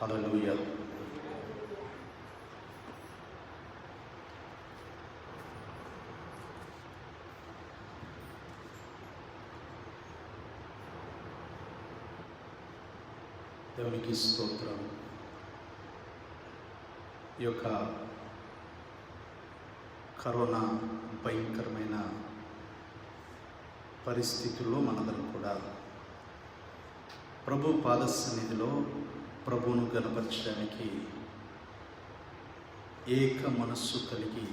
హల్లెలూయా. దేవునికి స్తోత్రం. ఈ యొక్క కరోనా భయంకరమైన పరిస్థితుల్లో మనందరం కూడా ప్రభు పాద సన్నిధిలో ప్రభువును గణపరచడానికి ఏక మనస్సు కలిగి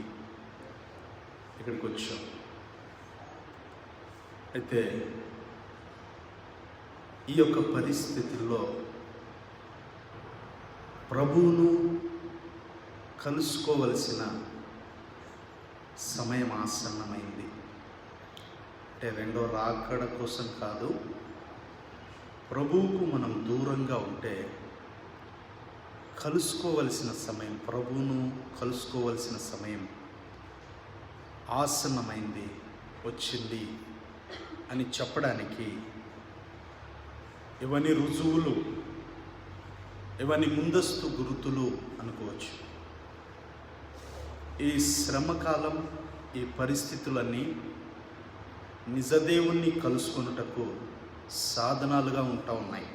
ఇక్కడికి వచ్చాం. అయితే ఈ యొక్క పరిస్థితుల్లో ప్రభువును కలుసుకోవలసిన సమయం ఆసన్నమైంది. అంటే రెండో రాకడ కోసం కాదు, ప్రభువుకు మనం దూరంగా ఉంటే కలుసుకోవలసిన సమయం, ప్రభువును కలుసుకోవలసిన సమయం ఆసన్నమైంది, వచ్చింది అని చెప్పడానికి ఇవన్నీ రుజువులు, ఇవన్నీ ముందస్తు గుర్తులు అనుకోవచ్చు. ఈ శ్రమకాలం, ఈ పరిస్థితులన్నీ నిజదేవుణ్ణి కలుసుకొనుటకు సాధనాలుగా ఉంటా ఉన్నాయి.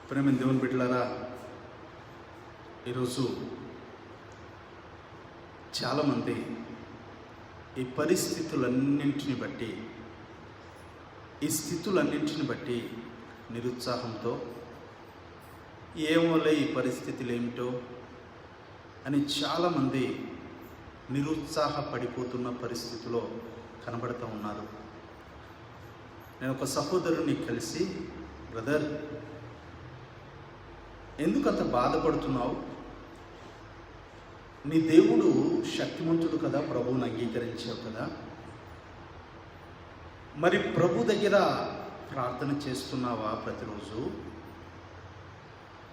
ప్రేమ దేవుని బిడ్డలారా, ఈరోజు చాలామంది ఈ పరిస్థితులన్నింటిని బట్టి, ఈ స్థితులన్నింటిని బట్టి నిరుత్సాహంతో, ఏమోలే ఈ పరిస్థితులు ఏమిటో అని చాలామంది నిరుత్సాహపడిపోతున్న పరిస్థితిలో కనబడుతూ ఉన్నారు. నేను ఒక సహోదరుని కలిసి, బ్రదర్, ఎందుకంత బాధపడుతున్నావు? నీ దేవుడు శక్తిమంతుడు కదా, ప్రభువుని అంగీకరించావు కదా, మరి ప్రభు దగ్గర ప్రార్థన చేస్తున్నావా? ప్రతిరోజు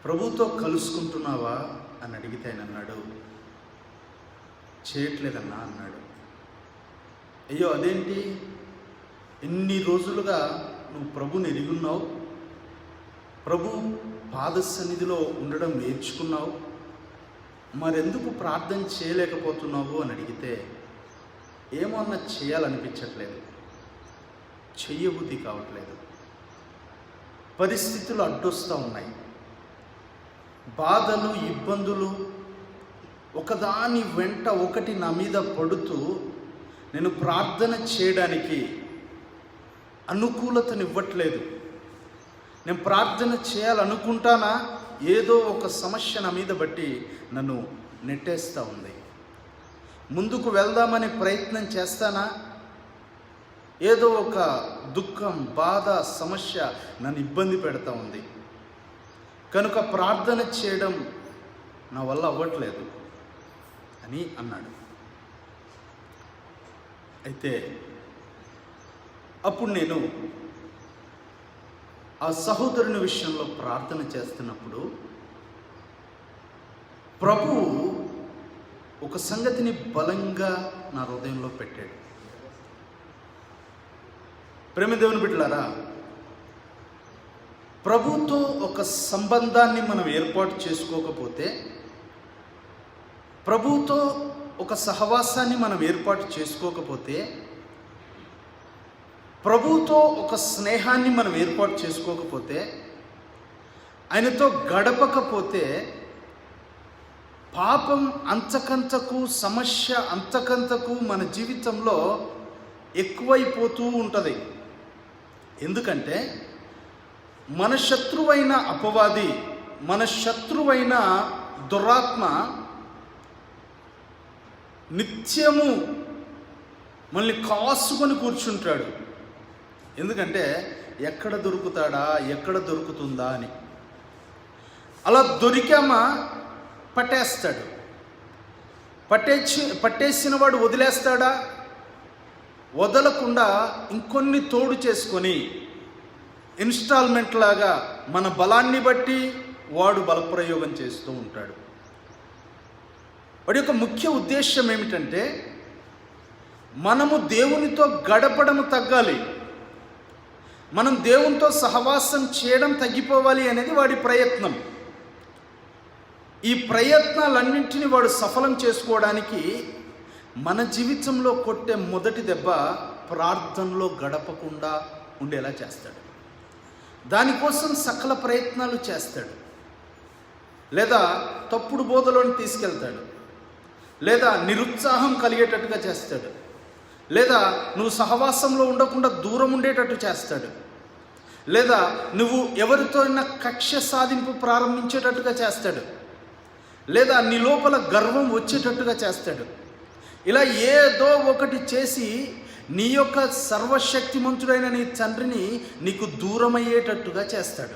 ప్రభుతో కలుసుకుంటున్నావా అని అడిగితే ఆయన అన్నాడు, చేయట్లేదన్నా అన్నాడు. అయ్యో అదేంటి, ఎన్ని రోజులుగా నువ్వు ప్రభుని ఎరుగున్నావు, ప్రభు పాద సన్నిధిలో ఉండడం నేర్చుకున్నావు, మరెందుకు ప్రార్థన చేయలేకపోతున్నావు అని అడిగితే, ఏమన్నా చేయాలనిపించట్లేదు, చెయ్యబుద్ధి కావట్లేదు, పరిస్థితులు అడ్డొస్తూ ఉన్నాయి, బాధలు, ఇబ్బందులు ఒకదాని వెంట ఒకటి నా మీద పడుతూ నేను ప్రార్థన చేయడానికి అనుకూలతనివ్వట్లేదు. నేను ప్రార్థన చేయాలనుకుంటానా, ఏదో ఒక సమస్య నా మీద బట్టి నన్ను నెట్టేస్తూ ఉంది. ముందుకు వెళ్దామనే ప్రయత్నం చేస్తానా, ఏదో ఒక దుఃఖం, బాధ, సమస్య నన్ను ఇబ్బంది పెడతా ఉంది. కనుక ప్రార్థన చేయడం నా వల్ల అవ్వట్లేదు అని అన్నాడు. అయితే అప్పుడు నేను ఆ సహోదరుని విషయంలో ప్రార్థన చేస్తున్నప్పుడు ప్రభువు ఒక సంగతిని బలంగా నా హృదయంలో పెట్టాడు. ప్రేమ దేవుని బిడ్డలారా, ప్రభుతో ఒక సంబంధాన్ని మనం ఏర్పాటు చేసుకోకపోతే, ప్రభుతో ఒక సహవాసాన్ని మనం ఏర్పాటు చేసుకోకపోతే, ప్రభుతో ఒక స్నేహాన్ని మనం ఏర్పాటు చేసుకోకపోతే, ఆయనతో గడపకపోతే పాపం అంతకంతకు, సమస్య అంతకంతకు మన జీవితంలో ఎక్కువైపోతూ ఉంటుంది. ఎందుకంటే మన శత్రువైన అపవాది, మన శత్రువైన దురాత్మ నిత్యము మనల్ని కాసుకొని కూర్చుంటాడు. ఎందుకంటే ఎక్కడ దొరుకుతాడా, ఎక్కడ దొరుకుతుందా అని. అలా దొరికామా పట్టేస్తాడు. పట్టేసిన వాడు వదిలేస్తాడా? వదలకుండా ఇంకొన్ని తోడు చేసుకొని ఇన్స్టాల్మెంట్ లాగా మన బలాన్ని బట్టి వాడు బలప్రయోగం చేస్తూ ఉంటాడు. వాడి యొక్క ముఖ్య ఉద్దేశం ఏమిటంటే, మనము దేవునితో గడపడము తగ్గాలి, మనం దేవునితో సహవాసం చేయడం తగ్గిపోవాలి అనేది వాడి ప్రయత్నం. ఈ ప్రయత్నాలన్నింటినీ వాడు సఫలం చేసుకోవడానికి మన జీవితంలో కొట్టే మొదటి దెబ్బ ప్రార్థనలో గడపకుండా ఉండేలా చేస్తాడు. దానికోసం సకల ప్రయత్నాలు చేస్తాడు. లేదా తప్పుడు బోధలోని తీసుకెళ్తాడు, లేదా నిరుత్సాహం కలిగేటట్టుగా చేస్తాడు, లేదా నువ్వు సహవాసంలో ఉండకుండా దూరం ఉండేటట్టు చేస్తాడు, లేదా నువ్వు ఎవరితో అయినా కక్ష సాధింపు ప్రారంభించేటట్టుగా చేస్తాడు, లేదా నీ లోపల గర్వం వచ్చేటట్టుగా చేస్తాడు. ఇలా ఏదో ఒకటి చేసి నీ యొక్క సర్వశక్తిమంతుడైన నీ తండ్రిని నీకు దూరమయ్యేటట్టుగా చేస్తాడు.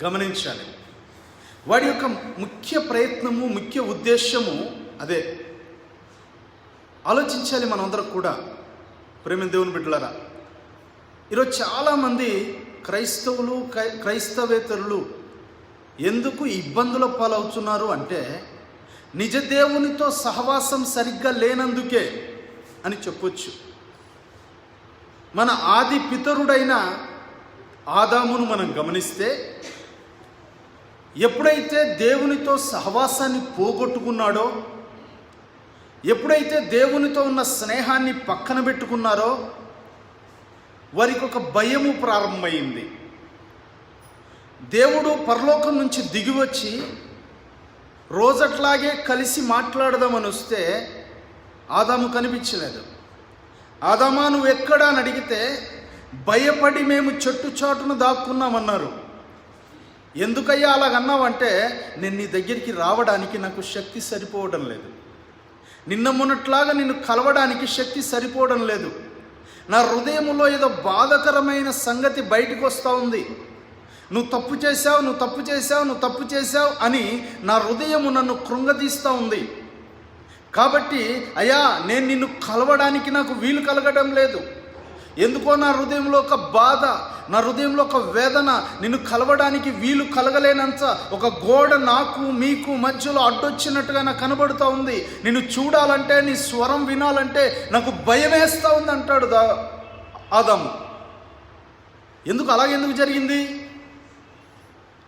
గమనించాలి, వాడి యొక్క ముఖ్య ప్రయత్నము, ముఖ్య ఉద్దేశము అదే. ఆలోచించాలి మనందరం కూడా. ప్రేమ దేవుని బిడ్డలారా, ఈరోజు చాలామంది క్రైస్తవులు, క్రైస్తవేతరులు ఎందుకు ఇబ్బందుల పాలవుతున్నారు అంటే నిజ దేవునితో సహవాసం సరిగ్గా లేనందుకే అని చెప్పొచ్చు. మన ఆది పితరుడైన ఆదామును మనం గమనిస్తే ఎప్పుడైతే దేవునితో సహవాసాన్ని పోగొట్టుకున్నాడో, ఎప్పుడైతే దేవునితో ఉన్న స్నేహాన్ని పక్కన పెట్టుకున్నారో వారికి ఒక భయము ప్రారంభమైంది. దేవుడు పరలోకం నుంచి దిగివచ్చి రోజట్లాగే కలిసి మాట్లాడదామని వస్తే ఆదాము కనిపించలేదు. ఆదామా నువ్వు ఎక్కడా అని అడిగితే భయపడి మేము చెట్టు చాటును దాక్కున్నామన్నారు. ఎందుకయ్యా అలాగన్నావంటే నేను నీ దగ్గరికి రావడానికి నాకు శక్తి సరిపోవడం లేదు, నిన్న మొన్నట్లాగా నిన్ను కలవడానికి శక్తి సరిపోవడం లేదు, నా హృదయంలో ఏదో బాధకరమైన సంగతి బయటకు వస్తూ ఉంది, నువ్వు తప్పు చేశావు, నువ్వు తప్పు చేశావు, నువ్వు తప్పు చేశావు అని నా హృదయము నన్ను కృంగదీస్తూ ఉంది. కాబట్టి అయ్యా నేను నిన్ను కలవడానికి నాకు వీలు కలగడం లేదు. ఎందుకో నా హృదయంలో ఒక బాధ, నా హృదయంలో ఒక వేదన, నిన్ను కలవడానికి వీలు కలగలేనంత ఒక గోడ నాకు మీకు మధ్యలో అడ్డొచ్చినట్టుగా నాకు కనబడుతూ ఉంది. నిన్ను చూడాలంటే, నీ స్వరం వినాలంటే నాకు భయం వేస్తూ ఉంది అంటాడు ఆదాము. అలాగెందుకు జరిగింది?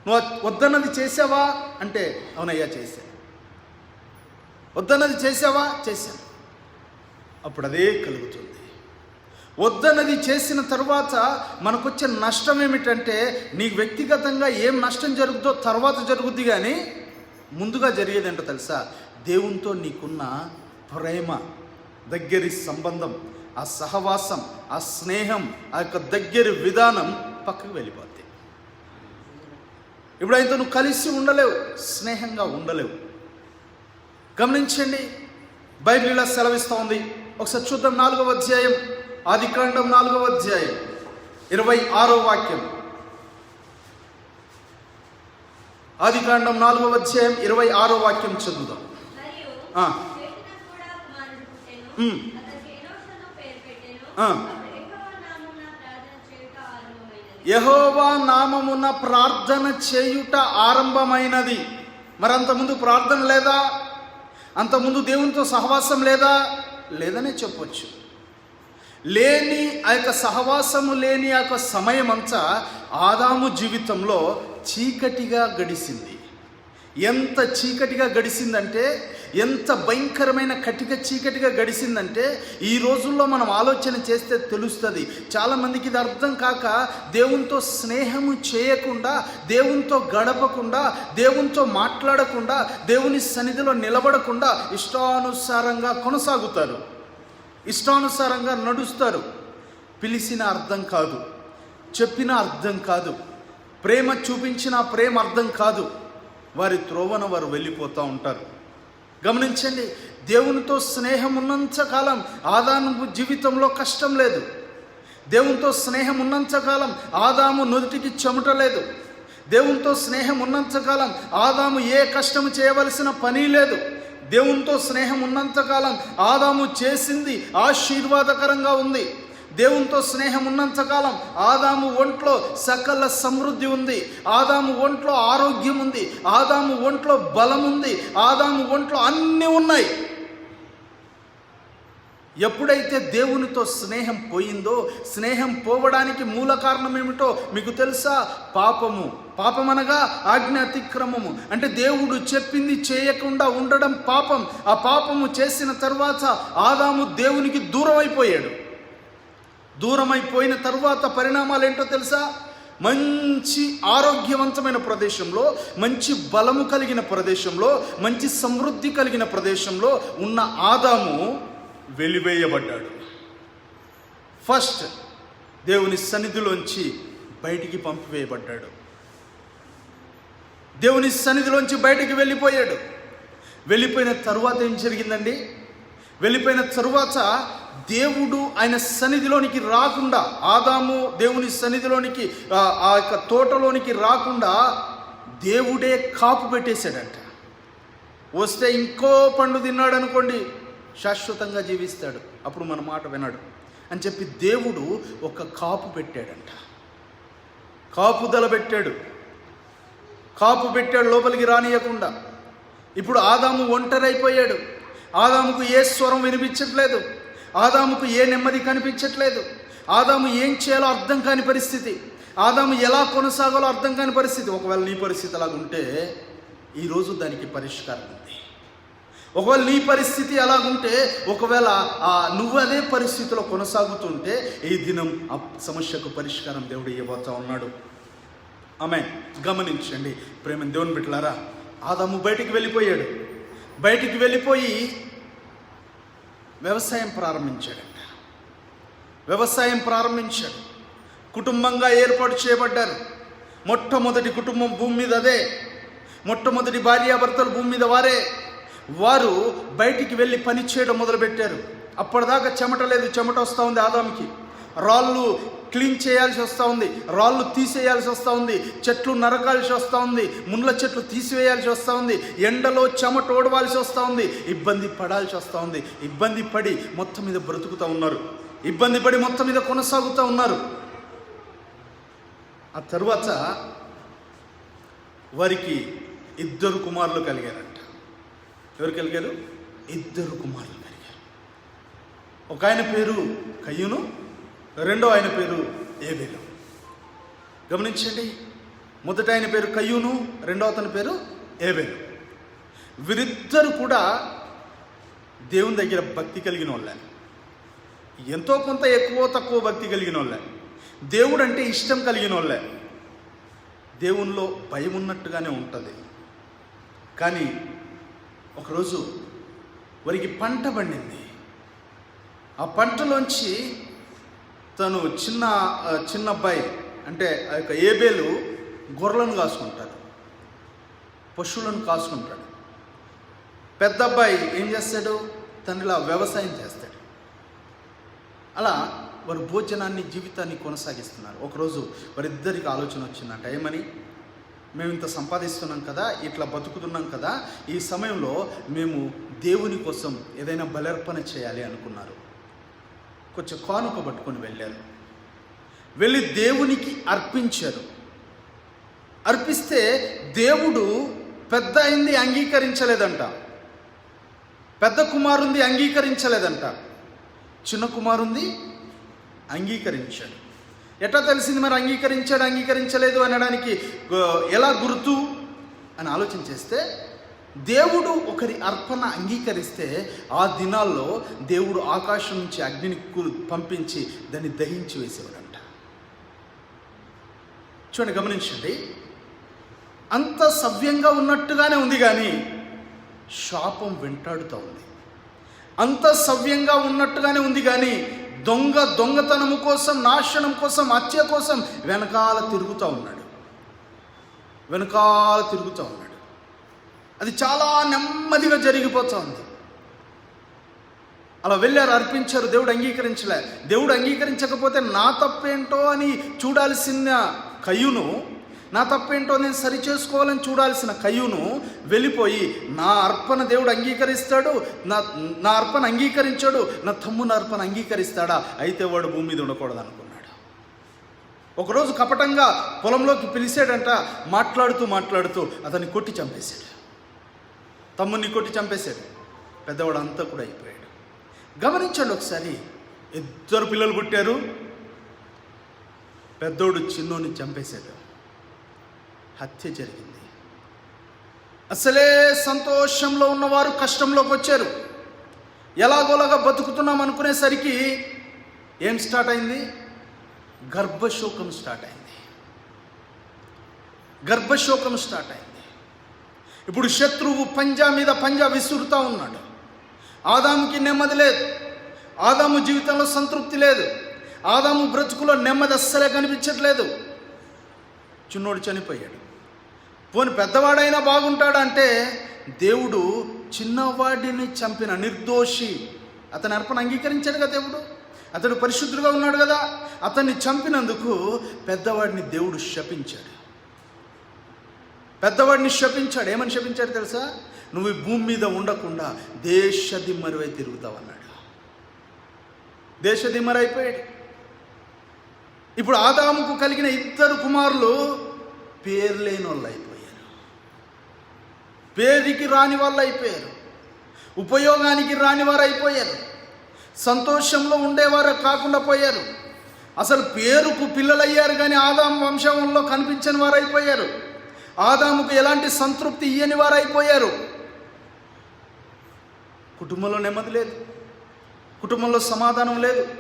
నువ్వు వద్దన్నది చేసావా అంటే అవునయ్యా చేశా. వద్దన్నది చేసావా? చేశాను. అప్పుడు అదే కలుగుతుంది. వద్దన్నది చేసిన తర్వాత మనకొచ్చే నష్టం ఏమిటంటే నీకు వ్యక్తిగతంగా ఏం నష్టం జరుగుతుందో తర్వాత జరుగుద్ది, కానీ ముందుగా జరిగేది ఏంటో తెలుసా? దేవునితో నీకున్న ప్రేమ, దగ్గరి సంబంధం, ఆ సహవాసం, ఆ స్నేహం, ఆ యొక్క దగ్గరి విధానం పక్కకు వెళ్ళిపోద్ది. ఇప్పుడు ఆయనతో నువ్వు కలిసి ఉండలేవు, స్నేహంగా ఉండలేవు. గమనించండి, బైబిల్ ఇలా సెలవిస్తూ ఉంది. ఒకసారి చూద్దాం. 4వ అధ్యాయం, ఆదికాండం 4వ అధ్యాయం 26వ వాక్యం. ఆదికాండం 4వ అధ్యాయం 26వ వాక్యం చదువుదాం. యెహోవా నామమున ప్రార్థన చేయుట ఆరంభమైనది. మరి అంతకుముందు ప్రార్థన లేదా? అంతకుముందు దేవునితో సహవాసం లేదా? లేదనే చెప్పొచ్చు. లేని ఆ యొక్క సహవాసము లేని ఆ యొక్క సమయం అంతా ఆదాము జీవితంలో చీకటిగా గడిచింది. ఎంత చీకటిగా గడిచిందంటే, ఎంత భయంకరమైన కటిక చీకటిగా గడిచిందంటే ఈ రోజుల్లో మనం ఆలోచన చేస్తే తెలుస్తుంది. చాలామందికి ఇది అర్థం కాక దేవునితో స్నేహము చేయకుండా, దేవునితో గడపకుండా, దేవునితో మాట్లాడకుండా, దేవుని సన్నిధిలో నిలబడకుండా ఇష్టానుసారంగా కొనసాగుతారు, ఇష్టానుసారంగా నడుస్తారు. పిలిచిన అర్థం కాదు, చెప్పిన అర్థం కాదు, ప్రేమ చూపించిన ప్రేమ అర్థం కాదు, వారి త్రోవన వారు వెళ్ళిపోతూ ఉంటారు. గమనించండి, దేవునితో స్నేహం ఉన్నంతకాలం ఆదాము జీవితంలో కష్టం లేదు. దేవునితో స్నేహం ఉన్నంతకాలం ఆదాము నుదుటికి చెమట లేదు. దేవునితో స్నేహం ఉన్నంతకాలం ఆదాము ఏ కష్టము చేయవలసిన పని లేదు. దేవునితో స్నేహం ఉన్నంతకాలం ఆదాము చేసింది ఆశీర్వాదకరంగా ఉంది. దేవునితో స్నేహం ఉన్నంతకాలం ఆదాము ఒంట్లో సకల సమృద్ధి ఉంది, ఆదాము ఒంట్లో ఆరోగ్యం ఉంది, ఆదాము ఒంట్లో బలం ఉంది, ఆదాము ఒంట్లో అన్నీ ఉన్నాయి. ఎప్పుడైతే దేవునితో స్నేహం పోయిందో, స్నేహం పోవడానికి మూల కారణం ఏమిటో మీకు తెలుసా? పాపము. పాపమనగా ఆజ్ఞ అతిక్రమము. అంటే దేవుడు చెప్పింది చేయకుండా ఉండడం పాపం. ఆ పాపము చేసిన తర్వాత ఆదాము దేవునికి దూరం అయిపోయాడు. దూరం అయిపోయిన తర్వాత పరిణామాలు ఏంటో తెలుసా? మంచి ఆరోగ్యవంతమైన ప్రదేశంలో, మంచి బలము కలిగిన ప్రదేశంలో, మంచి సమృద్ధి కలిగిన ప్రదేశంలో ఉన్న ఆదాము వెలివేయబడ్డాడు. ఫస్ట్ దేవుని సన్నిధిలోంచి బయటికి పంపివేయబడ్డాడు. దేవుని సన్నిధిలోంచి బయటికి వెళ్ళిపోయాడు. వెళ్ళిపోయిన తరువాత ఏం జరిగిందండి? వెళ్ళిపోయిన తరువాత దేవుడు ఆయన సన్నిధిలోనికి రాకుండా, ఆదాము దేవుని సన్నిధిలోనికి ఆ యొక్క తోటలోనికి రాకుండా దేవుడే కాపు పెట్టేశాడంట. వస్తే ఇంకో పండు తిన్నాడు అనుకోండి, శాశ్వతంగా జీవిస్తాడు, అప్పుడు మన మాట వినడు అని చెప్పి దేవుడు ఒక కాపు పెట్టాడంట. కాపుదల పెట్టాడు. కాపు పెట్టాడు లోపలికి రానియకుండా. ఇప్పుడు ఆదాము ఒంటరైపోయాడు. ఆదాముకు ఏ స్వరం వినిపించట్లేదు. ఆదాముకు ఏ నెమ్మది కనిపించట్లేదు. ఆదాము ఏం చేయాలో అర్థం కాని పరిస్థితి. ఆదాము ఎలా కొనసాగాలో అర్థం కాని పరిస్థితి. ఒకవేళ నీ పరిస్థితి అలాగుంటే ఈరోజు దానికి పరిష్కారం ఉంది. ఒకవేళ నీ పరిస్థితి అలాగుంటే, ఒకవేళ నువ్వు అదే పరిస్థితిలో కొనసాగుతుంటే ఈ దినం ఆ సమస్యకు పరిష్కారం దేవుడు ఇవ్వబోతా ఉన్నాడు. ఆమేన్. గమనించండి ప్రేమ దేవుని బిడ్డలారా, ఆదాము బయటికి వెళ్ళిపోయాడు. బయటికి వెళ్ళిపోయి వ్యవసాయం ప్రారంభించాడంట. వ్యవసాయం ప్రారంభించాడు. కుటుంబంగా ఏర్పాటు చేయబడ్డారు. మొట్టమొదటి కుటుంబం భూమి మీద అదే. మొట్టమొదటి భార్యాభర్తలు భూమి మీద వారే. వారు బయటికి వెళ్ళి పని చేయడం మొదలుపెట్టారు. అప్పటిదాకా చెమట లేదు. చెమట వస్తూ ఉంది ఆదాముకి. రాళ్ళు క్లీన్ చేయాల్సి వస్తూ ఉంది. రాళ్ళు తీసేయాల్సి వస్తూ ఉంది. చెట్లు నరకాల్సి వస్తూ ఉంది. ముళ్ళ చెట్లు తీసివేయాల్సి వస్తూ ఉంది. ఎండలో చెమట ఓడవాల్సి వస్తూ ఉంది. ఇబ్బంది పడాల్సి వస్తూ ఉంది. ఇబ్బంది పడి మొత్తం మీద బ్రతుకుతూ ఉన్నారు. ఇబ్బంది పడి మొత్తం మీద కొనసాగుతూ ఉన్నారు. ఆ తర్వాత వారికి 2 కుమారులు కలిగారంట. ఎవరు కలిగారు? 2 కుమారులు కలిగారు. ఒక ఆయన పేరు కయ్యూను, రెండో ఆయన పేరు ఏబేలు. గమనించండి, మొదట ఆయన పేరు కయ్యూను, రెండో అతని పేరు ఏబేలు. వీరిద్దరు కూడా దేవుని దగ్గర భక్తి కలిగిన వాళ్ళే. ఎంతో కొంత ఎక్కువ తక్కువ భక్తి కలిగిన వాళ్ళే. దేవుడు అంటే ఇష్టం కలిగిన వాళ్ళే. దేవునిలో భయం ఉన్నట్టుగానే ఉంటుంది. కానీ ఒకరోజు వారికి పంట పండింది. ఆ పంటలోంచి తను చిన్న అబ్బాయి అంటే ఆ యొక్క ఏబేలు గొర్రెలను కాసుకుంటాడు, పశువులను కాసుకుంటాడు. పెద్ద అబ్బాయి ఏం చేస్తాడు? తండ్రిలా వ్యవసాయం చేస్తాడు. అలా వారు భోజనాన్ని, జీవితాన్ని కొనసాగిస్తున్నారు. ఒకరోజు వారిద్దరికి ఆలోచన వచ్చిందంట. ఏమని? మేము ఇంత సంపాదిస్తున్నాం కదా, ఇట్లా బతుకుతున్నాం కదా, ఈ సమయంలో మేము దేవుని కోసం ఏదైనా బలర్పణ చేయాలి అనుకున్నారు. కొంచెం కానుక పట్టుకొని వెళ్ళారు. వెళ్ళి దేవునికి అర్పించారు. అర్పిస్తే దేవుడు పెద్ద అయింది అంగీకరించలేదంట. పెద్ద కుమారుంది అంగీకరించలేదంట. చిన్న కుమారుంది అంగీకరించాడు. ఎట్లా తెలిసింది మరి అంగీకరించాడు అంగీకరించలేదు అనడానికి ఎలా గుర్తు అని ఆలోచన చేస్తే, దేవుడు ఒకరి అర్పణ అంగీకరిస్తే ఆ దినాల్లో దేవుడు ఆకాశం నుంచి అగ్నిని పంపించి దాన్ని దహించి వేసేవాడంట. చూడండి, గమనించండి. అంత సవ్యంగా ఉన్నట్టుగానే ఉంది, కానీ శాపం వెంటాడుతూ ఉంది. అంత సవ్యంగా ఉన్నట్టుగానే ఉంది, కానీ దొంగతనము కోసం, నాశనం కోసం, హత్య కోసం వెనకాల తిరుగుతూ ఉన్నాడు. అది చాలా నెమ్మదిగా జరిగిపోతూ ఉంది. అలా వెళ్ళారు, అర్పించారు. దేవుడు అంగీకరించలే. దేవుడు అంగీకరించకపోతే నా తప్పేంటో అని చూడాల్సిన కయ్యూను, నా తప్పేంటో నేను సరి చేసుకోవాలని చూడాల్సిన కయ్యూను వెళ్ళిపోయి, నా అర్పణ దేవుడు అంగీకరిస్తాడు, నా అర్పణ అంగీకరించాడు, నా తమ్ముని అర్పణ అంగీకరిస్తాడా, అయితే వాడు భూమి మీద ఉండకూడదు అనుకున్నాడు. ఒకరోజు కపటంగా పొలంలోకి పిలిచాడంట. మాట్లాడుతూ అతన్ని కొట్టి చంపేశాడు. తమ్ముడిని కొట్టి చంపేశాడు. పెద్దవాడు అంతా కూడా అయిపోయాడు. గమనించండి ఒకసారి. ఇద్దరు పిల్లలు పుట్టారు. పెద్దోడు చిన్నోని చంపేశాడు. హత్య జరిగింది. అసలే సంతోషంలో ఉన్నవారు కష్టంలోకి వచ్చారు. ఎలాగోలాగా బతుకుతున్నాం అనుకునేసరికి ఏం స్టార్ట్ అయింది? గర్భశోకం స్టార్ట్ అయింది. గర్భశోకం స్టార్ట్ అయింది. ఇప్పుడు శత్రువు పంజా మీద పంజా విసురుతూ ఉన్నాడు. ఆదాముకి నెమ్మది లేదు. ఆదాము జీవితంలో సంతృప్తి లేదు. ఆదాము బ్రతుకులో నెమ్మది అస్సలే కనిపించట్లేదు. చిన్నోడు చనిపోయాడు. పోని పెద్దవాడైనా బాగుంటాడంటే దేవుడు చిన్నవాడిని చంపిన నిర్దోషి, అతని అర్పణ అంగీకరించాడు కదా దేవుడు. అతడు పరిశుద్ధుడుగా ఉన్నాడు కదా. అతన్ని చంపినందుకు పెద్దవాడిని దేవుడు శపించాడు. పెద్దవాడిని శపించాడు. ఏమని శపించాడు తెలుసా? నువ్వు ఈ భూమి మీద ఉండకుండా దేశదిమ్మరివై తిరుగుతావు అన్నాడు. దేశదిమ్మరైపోయాడు. ఇప్పుడు ఆదాముకు కలిగిన ఇద్దరు కుమారులు పేరు లేని వాళ్ళు అయిపోయారు. పేరుకి రాని వాళ్ళు అయిపోయారు. ఉపయోగానికి రాని వారు అయిపోయారు. సంతోషంలో ఉండేవారు కాకుండా పోయారు. అసలు పేరుకు పిల్లలయ్యారు కానీ ఆదాము వంశంలో కనిపించని వారు అయిపోయారు. ఆదాముకు ఎలాంటి సంతృప్తి ఇయ్యని వారు అయిపోయారు. కుటుంబంలో నెమ్మది లేదు. కుటుంబంలో సమాధానం లేదు.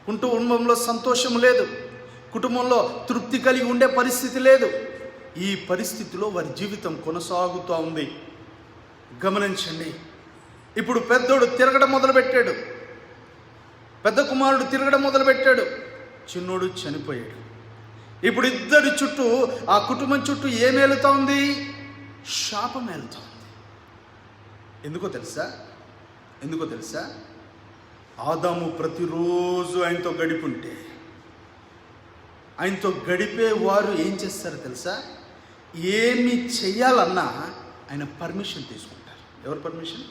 కుటుంబంలో సంతోషం లేదు. కుటుంబంలో తృప్తి కలిగి ఉండే పరిస్థితి లేదు. ఈ పరిస్థితిలో వారి జీవితం కొనసాగుతూ ఉంది. గమనించండి. ఇప్పుడు పెద్దోడు తిరగడం మొదలుపెట్టాడు. పెద్ద కుమారుడు తిరగడం మొదలుపెట్టాడు. చిన్నోడు చనిపోయాడు. ఇప్పుడు ఇద్దరి చుట్టూ, ఆ కుటుంబం చుట్టూ ఏమేలుతా ఉంది? శాపం ఏలుతా ఉంది. ఎందుకో తెలుసా? ఆదాము ప్రతిరోజు ఆయనతో గడిపుంటే, ఆయనతో గడిపే వారు ఏం చేస్తారో తెలుసా? ఏమి చెయ్యాలన్నా ఆయన పర్మిషన్ తీసుకుంటారు. ఎవరు పర్మిషన్?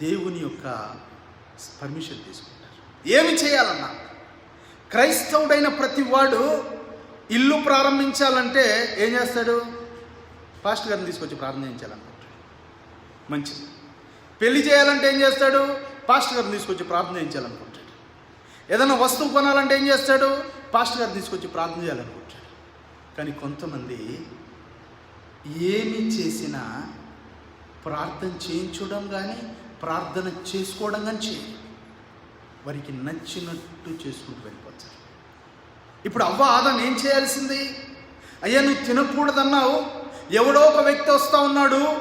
దేవుని యొక్క పర్మిషన్ తీసుకుంటారు. ఏమి చేయాలన్నా క్రైస్తవుడైన ప్రతి వాడు ఇల్లు ప్రారంభించాలంటే ఏం చేస్తాడు? పాస్టర్ గారిని తీసుకొచ్చి ప్రార్థన చేయించాలనుకుంటాడు. మంచిది. పెళ్లి చేయాలంటే ఏం చేస్తాడు? పాస్టర్ గారిని తీసుకొచ్చి ప్రార్థన చేయించాలనుకుంటాడు. ఏదైనా వస్తువు కొనాలంటే ఏం చేస్తాడు? పాస్టర్ గారిని తీసుకొచ్చి ప్రార్థన చేయాలనుకుంటాడు. కానీ కొంతమంది ఏమి చేసినా ప్రార్థన చేయించడం కానీ ప్రార్థన చేసుకోవడం కానీ చేయరు. వారికి నచ్చినట్టు చేసుకుంటూ వెళ్ళిపోతారు. ఇప్పుడు అవ్వ ఆదాం ఏం చేయాల్సింది? అయ్యా నువ్వు తినకూడదన్నావు, ఎవడో ఒక వ్యక్తి వస్తూ ఉన్నాడు,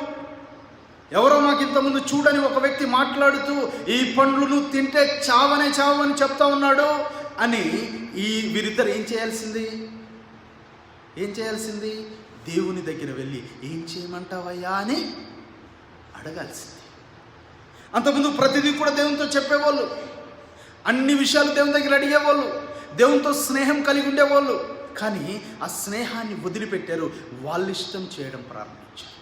ఎవరో మాకు ఇంతకుముందు చూడని ఒక వ్యక్తి మాట్లాడుతూ ఈ పండ్లు నువ్వు తింటే చావని చెప్తా ఉన్నాడు అని వీరిద్దరు ఏం చేయాల్సింది? దేవుని దగ్గర వెళ్ళి ఏం చేయమంటావయ్యా అని అడగాల్సింది. అంతకుముందు ప్రతిదీ కూడా దేవునితో చెప్పేవాళ్ళు. అన్ని విషయాలు దేవుని దగ్గర అడిగేవాళ్ళు. దేవునితో స్నేహం కలిగి ఉండేవాళ్ళు. కానీ ఆ స్నేహాన్ని వదిలిపెట్టారు. వాళ్ళ ఇష్టం చేయడం ప్రారంభించారు.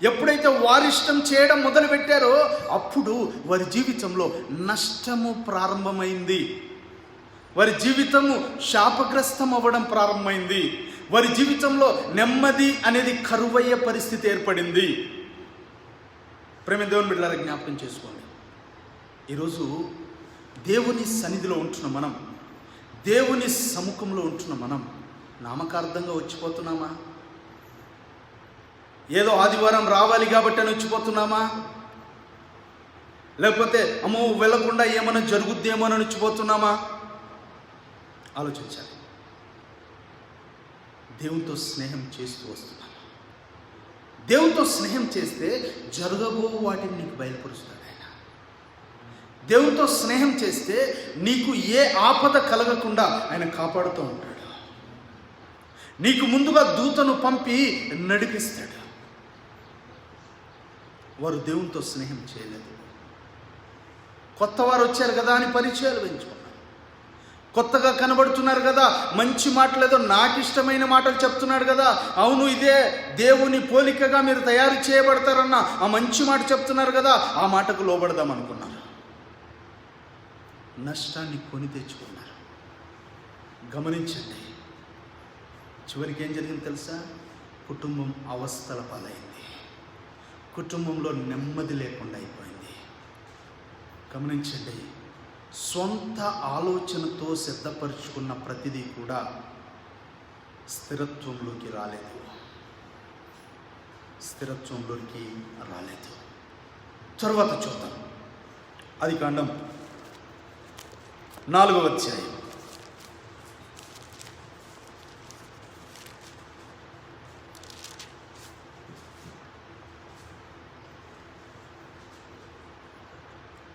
ఎప్పుడైతే వారి ఇష్టం చేయడం మొదలుపెట్టారో అప్పుడు వారి జీవితంలో నష్టము ప్రారంభమైంది. వారి జీవితము శాపగ్రస్తం అవ్వడం ప్రారంభమైంది. వారి జీవితంలో నెమ్మది అనేది కరువయ్యే పరిస్థితి ఏర్పడింది. ప్రేమ దేవుని బిడ్డలారా, జ్ఞాపకం చేసుకోండి. ఈరోజు దేవుని సన్నిధిలో ఉంటున్న మనం, దేవుని సముఖంలో ఉంటున్న మనం నామకార్థంగా వచ్చిపోతున్నామా? ఏదో ఆదివారం రావాలి కాబట్టి అని వచ్చిపోతున్నామా? లేకపోతే అమ్మో వెళ్ళకుండా ఏమైనా జరుగుద్దేమో అని వచ్చిపోతున్నామా? ఆలోచించాలి. దేవునితో స్నేహం చేస్తూ వస్తున్నామా? దేవునితో స్నేహం చేస్తే జరగబో వాటిని నీకు బయలుపరుస్తాడు ఆయన. దేవునితో స్నేహం చేస్తే నీకు ఏ ఆపద కలగకుండా ఆయన కాపాడుతూ ఉంటాడు. నీకు ముందుగా దూతను పంపి నడిపిస్తాడు. వారు దేవునితో స్నేహం చేయలేదు. కొత్త వారు వచ్చారు కదా అని పరిచయాలు పెంచుకున్నారు. కొత్తగా కనబడుతున్నారు కదా, మంచి మాటలు ఏదో నాకు ఇష్టమైన మాటలు చెప్తున్నాడు కదా, అవును ఇదే దేవుని పోలికగా మీరు తయారు చేయబడతారన్న ఆ మంచి మాట చెప్తున్నారు కదా, ఆ మాటకు లోబడదాం అనుకున్నారు. నష్టాన్ని కొని తెచ్చుకున్నారు. గమనించండి. చివరికి ఏం జరిగింది తెలుసా? కుటుంబం అవస్థల పాలైంది. కుటుంబంలో నెమ్మది లేకుండా అయిపోయింది. గమనించండి, సొంత ఆలోచనతో సిద్ధపరుచుకున్న ప్రతిదీ కూడా స్థిరత్వంలోకి రాలేదు. తరువాత చూద్దాం. ఆదికాండం 4వ అధ్యాయం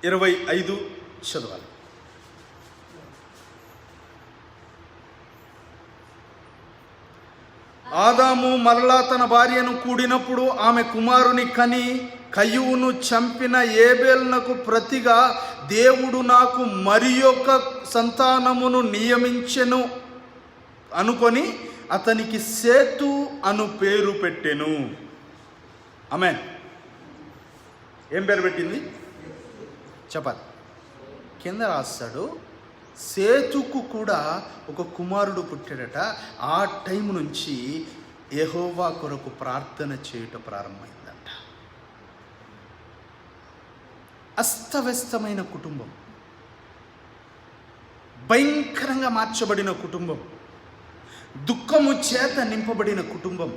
25 చదవాలి. ఆదాము మరలా తన భార్యను కూడినప్పుడు ఆమె కుమారుని కని కయ్యూను చంపిన ఏబేలునకు ప్రతిగా దేవుడు నాకు మరి ఒక సంతానమును నియమించెను అనుకొని అతనికి సేతు అను పేరు పెట్టెను. ఆమేన్. ఏం పేరు పెట్టింది చెప్పాలి. కింద రాస్తాడు, సేతుకు కూడా ఒక కుమారుడు పుట్టాడట. ఆ టైం నుంచి యెహోవా కొరకు ప్రార్థన చేయుట ప్రారంభమైందంట. అస్తవ్యస్తమైన కుటుంబం, భయంకరంగా మార్చబడిన కుటుంబం, దుఃఖము చేత నింపబడిన కుటుంబం,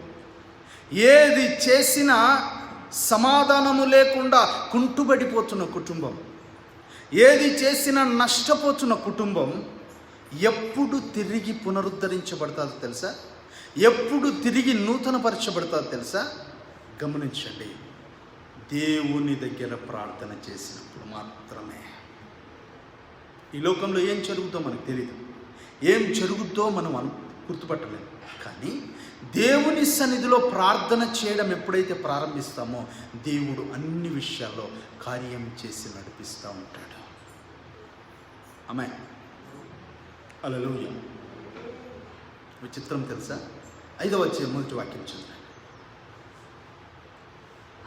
ఏది చేసినా సమాధానము లేకుండా కుంటుబడిపోతున్న కుటుంబం, ఏది చేసినా నష్టపోతున్న కుటుంబం ఎప్పుడు తిరిగి పునరుద్ధరించబడతాదో తెలుసా? ఎప్పుడు తిరిగి నూతనపరచబడతాదో తెలుసా? గమనించండి, దేవుని దగ్గర ప్రార్థన చేసినప్పుడు మాత్రమే. ఈ లోకంలో ఏం జరుగుతుందో మనకు తెలియదు, ఏం జరుగుతుందో మనం గుర్తుపట్టలేము. కానీ దేవుని సన్నిధిలో ప్రార్థన చేయడం ఎప్పుడైతే ప్రారంభిస్తామో దేవుడు అన్ని విషయాల్లో కార్యం చేసి నడిపిస్తూ ఉంటాడు. ఆమేన్. హల్లెలూయా. విచిత్రం తెలుసా? 5వ అధ్యాయం 1వ వాక్యం చదవండి.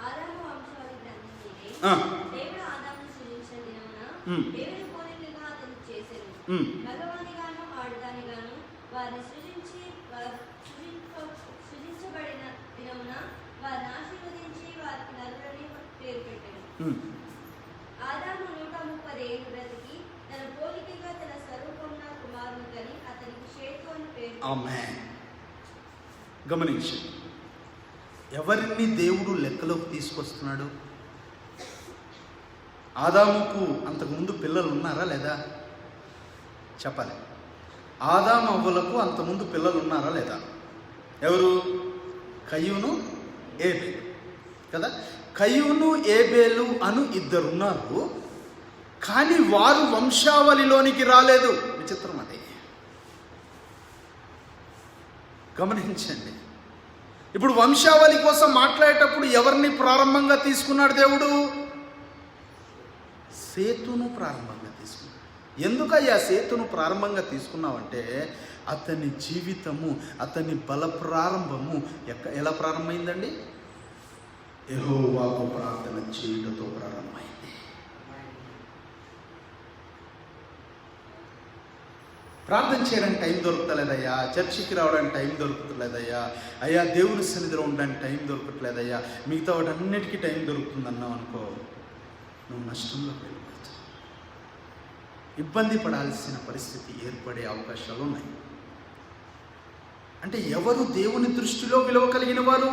ఆదాము 130 ఏళ్ళు బ్రతికి తన పోలికగా తన స్వరూపమున కుమారుని కని అతనికి షేతు అని పేరు. ఆమేన్. గమనించండి, ఎవరిని దేవుడు లెక్కలోకి తీసుకొస్తున్నాడు? ఆదాముకు అంతకుముందు పిల్లలు ఉన్నారా లేదా చెప్పాలి. ఆదాము అవ్వలకు అంతకుముందు పిల్లలు ఉన్నారా లేదా? ఎవరు? కయ్యూను, ఏబేలు కదా. కయ్యూను, ఏబేలు అను ఇద్దరున్నారు, కానీ వారు వంశావళిలోనికి రాలేదు. విచిత్రం అది. గమనించండి, ఇప్పుడు వంశావళి కోసం మాట్లాడేటప్పుడు ఎవరిని ప్రారంభంగా తీసుకున్నాడు దేవుడు? సేతును ప్రారంభంగా తీసుకున్నాడు. ఎందుకయ్యా సేతును ప్రారంభంగా తీసుకున్నావంటే అతని జీవితము, అతని బల ప్రారంభము ఎలా ప్రారంభమైందండి? యెహోవాకు ప్రార్థన చేయుటతో ప్రారంభమైంది. ప్రార్థన చేయడానికి టైం దొరకలేదయ్యా, చర్చికి రావడానికి టైం దొరకట్లేదయ్యా, అయ్యా దేవుని సన్నిధిలో ఉండడానికి టైం దొరకట్లేదయ్యా, మిగతా వాటన్నిటికీ టైం దొరుకుతుందన్నావు అనుకో, నువ్వు నష్టంలో వెళ్ళిపోతావు. ఇబ్బంది పడాల్సిన పరిస్థితి ఏర్పడే అవకాశాలు ఉన్నాయి. అంటే ఎవరు దేవుని దృష్టిలో విలువ కలిగిన వారు?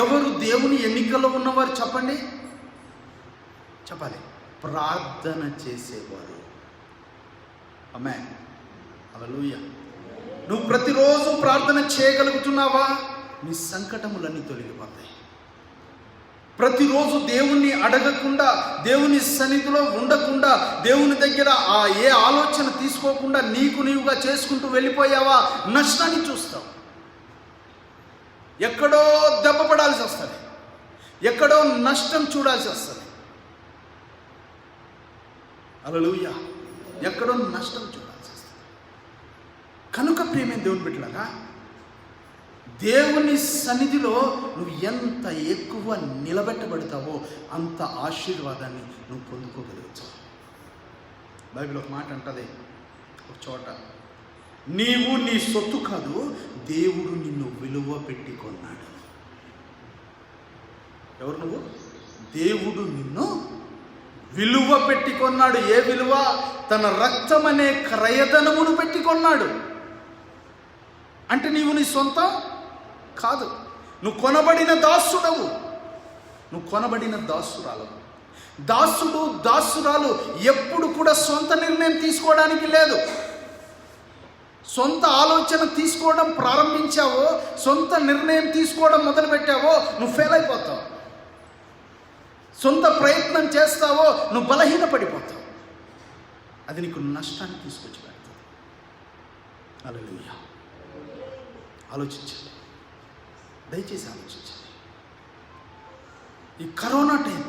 ఎవరు దేవుని ఎన్నికల్లో ఉన్నవారు చెప్పండి? చెప్పాలి. ప్రార్థన చేసేవారు. ఆమేన్. హల్లెలూయా. నువ్వు ప్రతిరోజు ప్రార్థన చేయగలుగుతున్నావా? నీ సంకటములన్నీ తొలగిపోతాయి. ప్రతిరోజు దేవుణ్ణి అడగకుండా, దేవుని సన్నిధిలో ఉండకుండా, దేవుని దగ్గర ఏ ఆలోచన తీసుకోకుండా నీకు నీవుగా చేసుకుంటూ వెళ్ళిపోయావా, నష్టాన్ని చూస్తావు. ఎక్కడో దెబ్బ పడాల్సి వస్తుంది, ఎక్కడో నష్టం చూడాల్సి వస్తుంది. హల్లెలూయా. ఎక్కడో నష్టం చూడాల్సి వస్తుంది. కనుక ప్రియమైన దేవుని బిడ్డలారా, దేవుని సన్నిధిలో నువ్వు ఎంత ఎక్కువ నిలబెట్టబడతావో అంత ఆశీర్వాదాన్ని నువ్వు పొందుకోగలుగుతావు. బైబిల్ ఒక మాట అంటది ఒక చోట, నీవు నీ సొత్తు కాదు, దేవుడు నిన్ను విలువ పెట్టి కొన్నాడు. ఎవరు నువ్వు? దేవుడు నిన్ను విలువ పెట్టి కొన్నాడు. ఏ విలువ? తన రక్తం అనే క్రయధనమును పెట్టి కొన్నాడు. అంటే నీవు నీ సొంతం కాదు, నువ్వు కొనబడిన దాసుడవు, నువ్వు కొనబడిన దాసురాలవు. దాసుడు దాసురాలు ఎప్పుడు కూడా సొంత నిర్ణయం తీసుకోవడానికి లేదు. సొంత ఆలోచన తీసుకోవడం ప్రారంభించావో, సొంత నిర్ణయం తీసుకోవడం మొదలుపెట్టావో, నువ్వు ఫెయిల్ అయిపోతావు. సొంత ప్రయత్నం చేస్తావో నువ్వు బలహీన పడిపోతావు. అది నీకు నష్టాన్ని తీసుకొచ్చి పెడతావు. హల్లెలూయా. ఆలోచించండి, దయచేసి ఆలోచించండి. ఈ కరోనా టైం,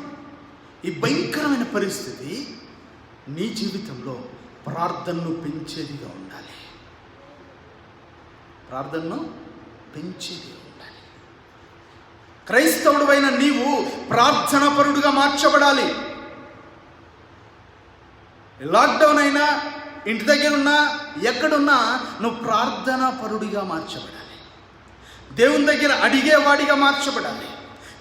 ఈ భయంకరమైన పరిస్థితి నీ జీవితంలో ప్రార్థనను పెంచేదిగా ఉండాలి. ప్రార్థనను పెంచేదిగా ఉండాలి. క్రైస్తవుడైన నీవు ప్రార్థనాపరుడుగా మార్చబడాలి. లాక్డౌన్ అయినా, ఇంటి దగ్గర ఉన్నా, ఎక్కడున్నా నువ్వు ప్రార్థనాపరుడిగా మార్చబడాలి. దేవుని దగ్గర అడిగేవాడిగా మార్చబడాలి.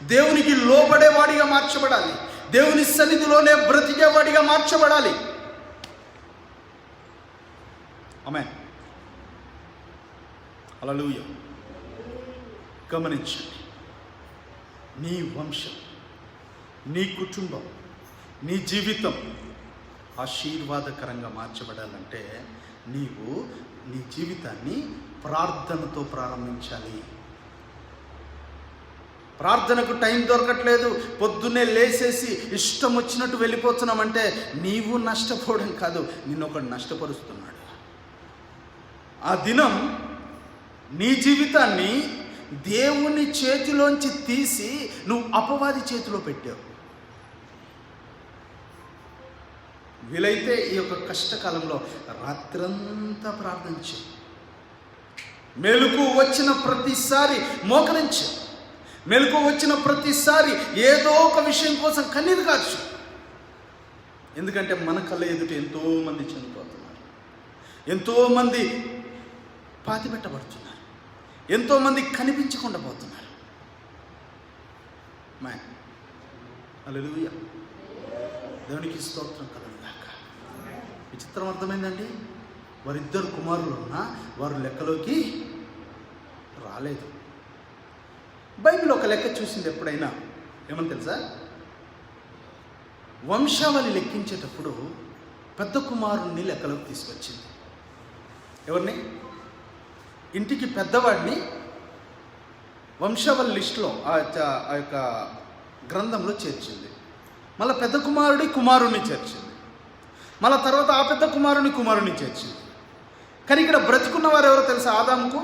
దేవునికి లోబడేవాడిగా మార్చబడాలి. దేవుని సన్నిధిలోనే బ్రతికేవాడిగా మార్చబడాలి. ఆమేన్. హల్లెలూయా. గమనించండి, నీ వంశం, నీ కుటుంబం, నీ జీవితం ఆశీర్వాదకరంగా మార్చబడాలంటే నీవు నీ జీవితాన్ని ప్రార్థనతో ప్రారంభించాలి. ప్రార్థనకు టైం దొరకట్లేదు, పొద్దున్నే లేసేసి ఇష్టం వచ్చినట్టు వెళ్ళిపోతున్నామంటే నీవు నష్టపోవడం కాదు, నిన్నొకడు నష్టపరుస్తున్నాడు. ఆ దినం నీ జీవితాన్ని దేవుని చేతిలోంచి తీసి నువ్వు అపవాది చేతిలో పెట్టావు. వీలైతే ఈ యొక్క కష్టకాలంలో రాత్రంతా ప్రార్థించు. మెలుకు వచ్చిన ప్రతిసారి మోకరించు. మెలుకు వచ్చిన ప్రతిసారి ఏదో ఒక విషయం కోసం కన్నీరు కార్చు. ఎందుకంటే మన కళ్ళ ఎదుట ఎంతోమంది చనిపోతున్నారు, ఎంతోమంది పాతిపెట్టబడుతున్నారు, ఎంతోమంది కనిపించకుండా పోతున్నారు. హల్లెలూయా. దేవునికి స్తోత్రం కలుగుగాక. విచిత్రం అర్థమైందండి. వారిద్దరు కుమారులు ఉన్నా వారు లెక్కలోకి రాలేదు. బైబిల్ ఒక లెక్క చూసింది ఎప్పుడైనా, ఏమని తెలుసా? వంశావళి లెక్కించేటప్పుడు పెద్ద కుమారుణ్ణి లెక్కలోకి తీసుకొచ్చింది. ఎవరిని? ఇంటికి పెద్దవాడిని వంశావళి లిస్టులో ఆ యొక్క గ్రంథంలో చేర్చింది. మళ్ళీ పెద్ద కుమారుడిని చేర్చింది. మళ్ళీ తర్వాత ఆ పెద్ద కుమారుని చేర్చింది. కానీ ఇక్కడ బ్రతికున్నవారు ఎవరో తెలుసా? ఆదాముకు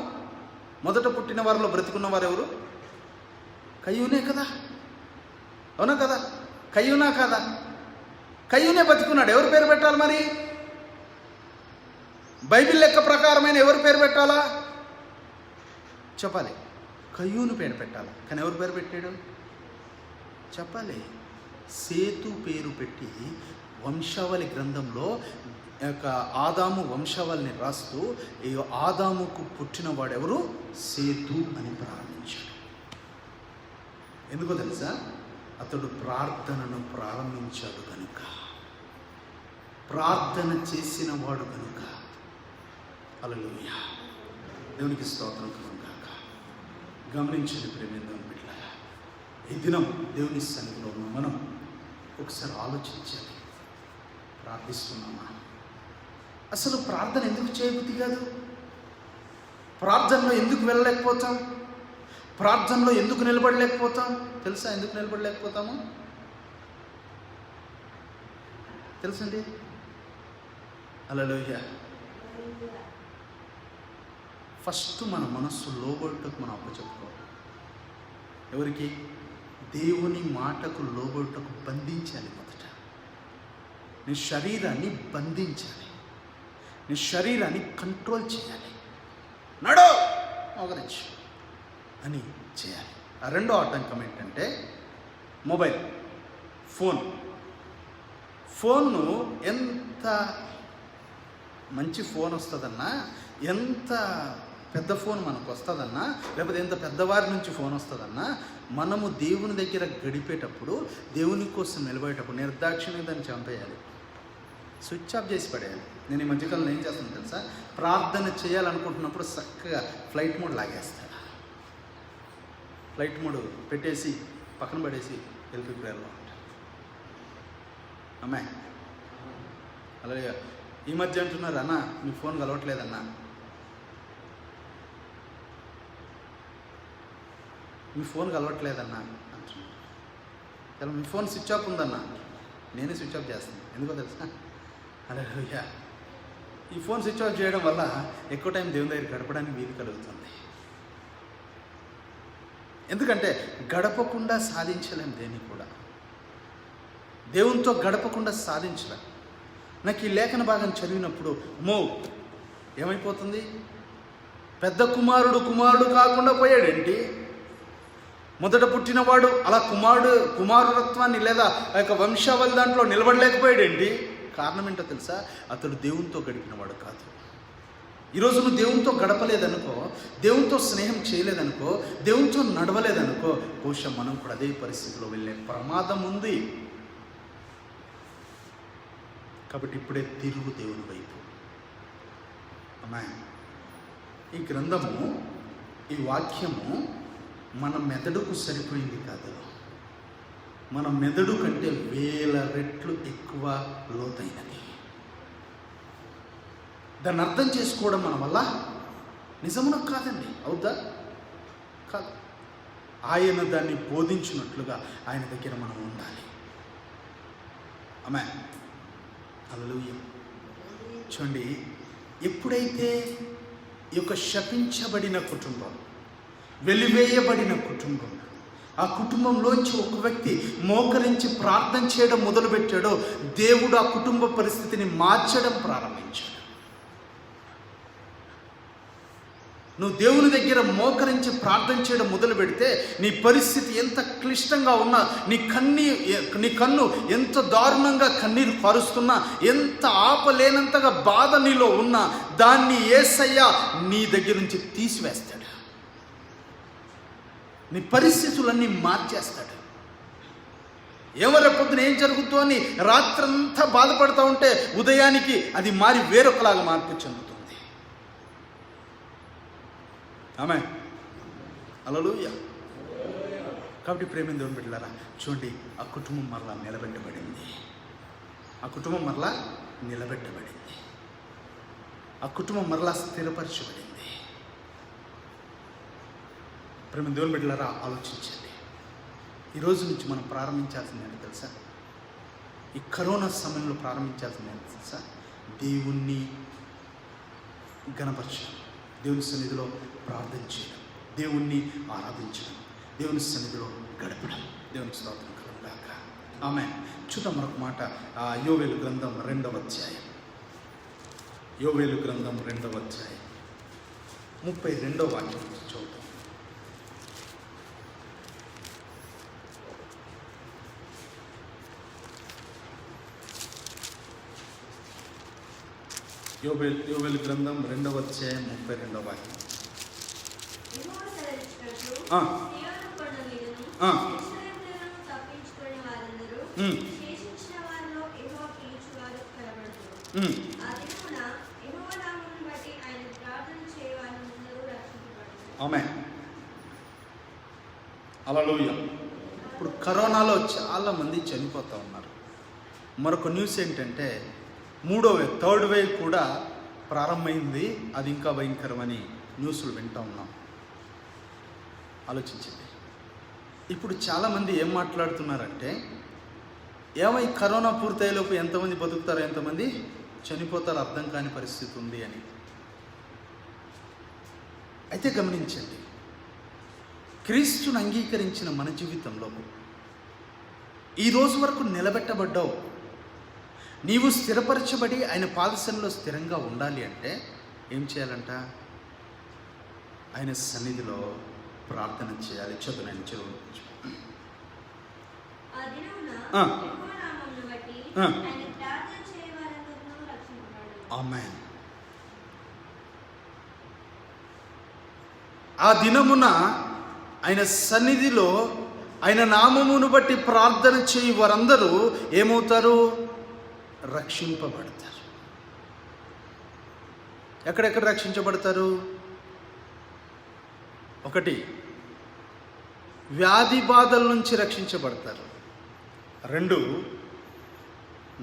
మొదట పుట్టిన వారిలో బ్రతికున్నవారు ఎవరు? కయ్యూనే కదా, అవునా కదా? కయ్యూనా కదా? కయ్యూనే బతికున్నాడు. ఎవరు పేరు పెట్టాలి మరి? బైబిల్ లెక్క ప్రకారమైన ఎవరు పేరు పెట్టాలా చెప్పాలి? కయ్యూను పేరు పెట్టాలి. కానీ ఎవరు పేరు పెట్టాడు చెప్పాలి? సేతు పేరు పెట్టి వంశావళి గ్రంథంలో యొక్క ఆదాము వంశావళిని రాస్తూ ఈ ఆదాముకు పుట్టినవాడు ఎవరు? సేతు అని ప్రారంభించాడు. ఎందుకో తెలుసా? అతడు ప్రార్థనను ప్రారంభించాడు కనుక, ప్రార్థన చేసిన వాడు కనుక. హల్లెలూయా. దేవునికి స్తోత్రం కలుగుగాక. గమనించండి ప్రేమైన దేవుని బిడ్డలారా, ఈ దినం దేవుని సన్నిధిలో ఉన్న మనం ఒకసారి ఆలోచించాలి. ప్రార్థిస్తున్నామా? అసలు ప్రార్థన ఎందుకు చేయబుద్ధి కాదు? ప్రార్థనలో ఎందుకు వెళ్ళలేకపోతాం? ప్రార్థనలో ఎందుకు నిలబడలేకపోతాం? తెలుసా ఎందుకు నిలబడలేకపోతాము? తెలుసండి. హల్లెలూయా. ఫస్ట్ మన మనస్సు లోబడుటకు మనం అప్పచెప్పుకోవాలి. ఎవరికి? దేవుని మాటకు లోబడుటకు బంధించాలి. మొదట నీ శరీరాన్ని బంధించాలి, నీ శరీరాన్ని కంట్రోల్ చేయాలి. నడో మోకరించు అని చేయాలి. ఆ రెండో ఆటంకం ఏంటంటే మొబైల్ ఫోన్ను ఎంత మంచి ఫోన్ వస్తుందన్నా, ఎంత పెద్ద ఫోన్ మనకు వస్తుందన్నా, లేకపోతే ఎంత పెద్దవారి నుంచి ఫోన్ వస్తుందన్నా, మనము దేవుని దగ్గర గడిపేటప్పుడు, దేవుని కోసం నిలబడేటప్పుడు నిర్దాక్షిణ్యంగా దాన్ని చంపేయాలి, స్విచ్ ఆఫ్ చేసి పడేయాలి. నేను ఈ మధ్యకాలంలో ఏం చేస్తాను తెలుసా, ప్రార్థన చేయాలనుకుంటున్నప్పుడు చక్కగా ఫ్లైట్ మోడ్ లాగేస్తాను. ఫ్లైట్ మోడ్ పెట్టేసి పక్కన పడేసి ఎల్పి ప్రేయర్లో ఉంటాను. అమ్మాయి అలాగే ఈ మధ్య అంటున్నారు, అన్న మీ ఫోన్ కలవట్లేదన్నా, మీ ఫోన్ కలవట్లేదన్నా అంటున్నారు. చాలా మీ ఫోన్ స్విచ్ ఆఫ్ ఉందన్నా, నేనే స్విచ్ ఆఫ్ చేస్తాను. ఎందుకో తెలుసా, హల్లెలూయా. ఈ ఫోన్ స్విచ్ ఆఫ్ చేయడం వల్ల ఎక్కువ టైం దేవుని దగ్గర గడపడానికి వీలు కలుగుతుంది. ఎందుకంటే గడపకుండా సాధించలేం దేన్ని కూడా, దేవునితో గడపకుండా సాధించలేం. నాకు ఈ లేఖన భాగం చదివినప్పుడు ఏమైపోతుంది, పెద్ద కుమారుడు కాకుండా పోయాడేంటి, మొదట పుట్టినవాడు అలా కుమారుడత్వాన్ని లేదా ఆ యొక్క వంశావళి దాంట్లో నిలబడలేకపోయాడేంటి? కారణం ఏంటో తెలుసా, అతడు దేవునితో గడిపినవాడు కాదు. ఈరోజు నువ్వు దేవునితో గడపలేదనుకో, దేవునితో స్నేహం చేయలేదనుకో, దేవునితో నడవలేదనుకో, బహుశా మనం కూడా అదే పరిస్థితిలో వెళ్ళే ప్రమాదం ఉంది. కాబట్టి ఇప్పుడే తిరుగు దేవుని వైపు. అమ్మాయి ఈ గ్రంథము, ఈ వాక్యము మన మెదడుకు సరిపోయింది కాదు, మన మెదడు కంటే 1000 రెట్లు ఎక్కువ లోతైనది. దాన్ని అర్థం చేసుకోవడం మన వల్ల నిజమున కాదండి, అవుదా? కాదు. ఆయన దాన్ని బోధించినట్లుగా ఆయన దగ్గర మనం ఉండాలి. ఆమేన్, హల్లెలూయా. చూడండి, ఎప్పుడైతే ఈ యొక్క శపించబడిన కుటుంబం, వెలివేయబడిన కుటుంబం, ఆ కుటుంబంలోంచి ఒక వ్యక్తి మోకరించి ప్రార్థన చేయడం మొదలుపెట్టాడో, దేవుడు ఆ కుటుంబ పరిస్థితిని మార్చడం ప్రారంభించాడు. నువ్వు దేవుని దగ్గర మోకరించి ప్రార్థన చేయడం మొదలు పెడితే నీ పరిస్థితి ఎంత క్లిష్టంగా ఉన్నా, నీ కన్ను ఎంత దారుణంగా కన్నీరు పరుస్తున్నా, ఎంత ఆపలేనంతగా బాధ నీలో ఉన్నా, దాన్ని యేసయ్య నీ దగ్గర నుంచి తీసివేస్తాడు. నీ పరిస్థితులన్నీ మార్చేస్తాడు. రేపొద్దున ఏం జరుగుతుందో అని రాత్రంతా బాధపడుతూ ఉంటే ఉదయానికి అది మారి వేరొకలాగా మార్పు చెందుతుంది. ఆమేన్, హల్లెలూయా. కాబట్టి ప్రేమ దేవుని బిడ్డలారా, చూడండి, ఆ కుటుంబం మరలా నిలబెట్టబడింది. ఆ కుటుంబం మరలా నిలబెట్టబడింది. ఆ కుటుంబం మరలా స్థిరపరచబడింది. ప్రేమ దేవుని బిడ్డలారా, ఆలోచించండి. ఈరోజు నుంచి మనం ప్రారంభించాల్సింది ఏంటో తెలుసా? ఈ కరోనా సమయంలో ప్రారంభించాల్సింది ఏంటో తెలుసా? దేవుణ్ణి గణపరచడం, దేవుని సన్నిధిలో ప్రార్థన చేయడం, దేవుణ్ణి ఆరాధించడం, దేవుని సన్నిధిలో గడపడం. దేవునికి స్తోత్రం కలుగుగాక. ఆమేన్. చూద్దాం మరొక మాట, యోవేలు గ్రంథం 2వ అధ్యాయం. యోవేలు గ్రంథం 2వ అధ్యాయం 32వ వాక్యం చూద్దాం. యోవేలు గ్రంథం 2వ అధ్యాయం 32వ వాక్యం. ఆమేన్, హల్లెలూయా. ఇప్పుడు కరోనాలో చాలా మంది చనిపోతూ ఉన్నారు. మరొక న్యూస్ ఏంటంటే, 3rd వేవ్ కూడా ప్రారంభమైంది. అది ఇంకా భయంకరమని న్యూస్లు వింటూ ఉన్నాం. ఆలోచించండి. ఇప్పుడు చాలామంది ఏం మాట్లాడుతున్నారంటే, ఈ కరోనా పూర్తయ్యేలోపు ఎంతమంది బతుకుతారో ఎంతమంది చనిపోతారో అర్థం కాని పరిస్థితి ఉంది అని. అయితే గమనించండి, క్రీస్తును అంగీకరించిన మన జీవితంలో ఈ రోజు వరకు నిలబెట్టబడ్డావు. నీవు స్థిరపరచబడి ఆయన పాదసన్నిధిలో స్థిరంగా ఉండాలి అంటే ఏం చేయాలంట? ఆయన సన్నిధిలో ప్రార్థన చేయాలి. చదువునని చెరువు. ఆమేన్. ఆ దినమున ఆయన సన్నిధిలో ఆయన నామమును బట్టి ప్రార్థన చేయి వారందరూ ఏమవుతారు? రక్షింపబడతారు. ఎక్కడెక్కడ రక్షించబడతారు? 1, వ్యాధి బాధల నుంచి రక్షించబడతారు. 2,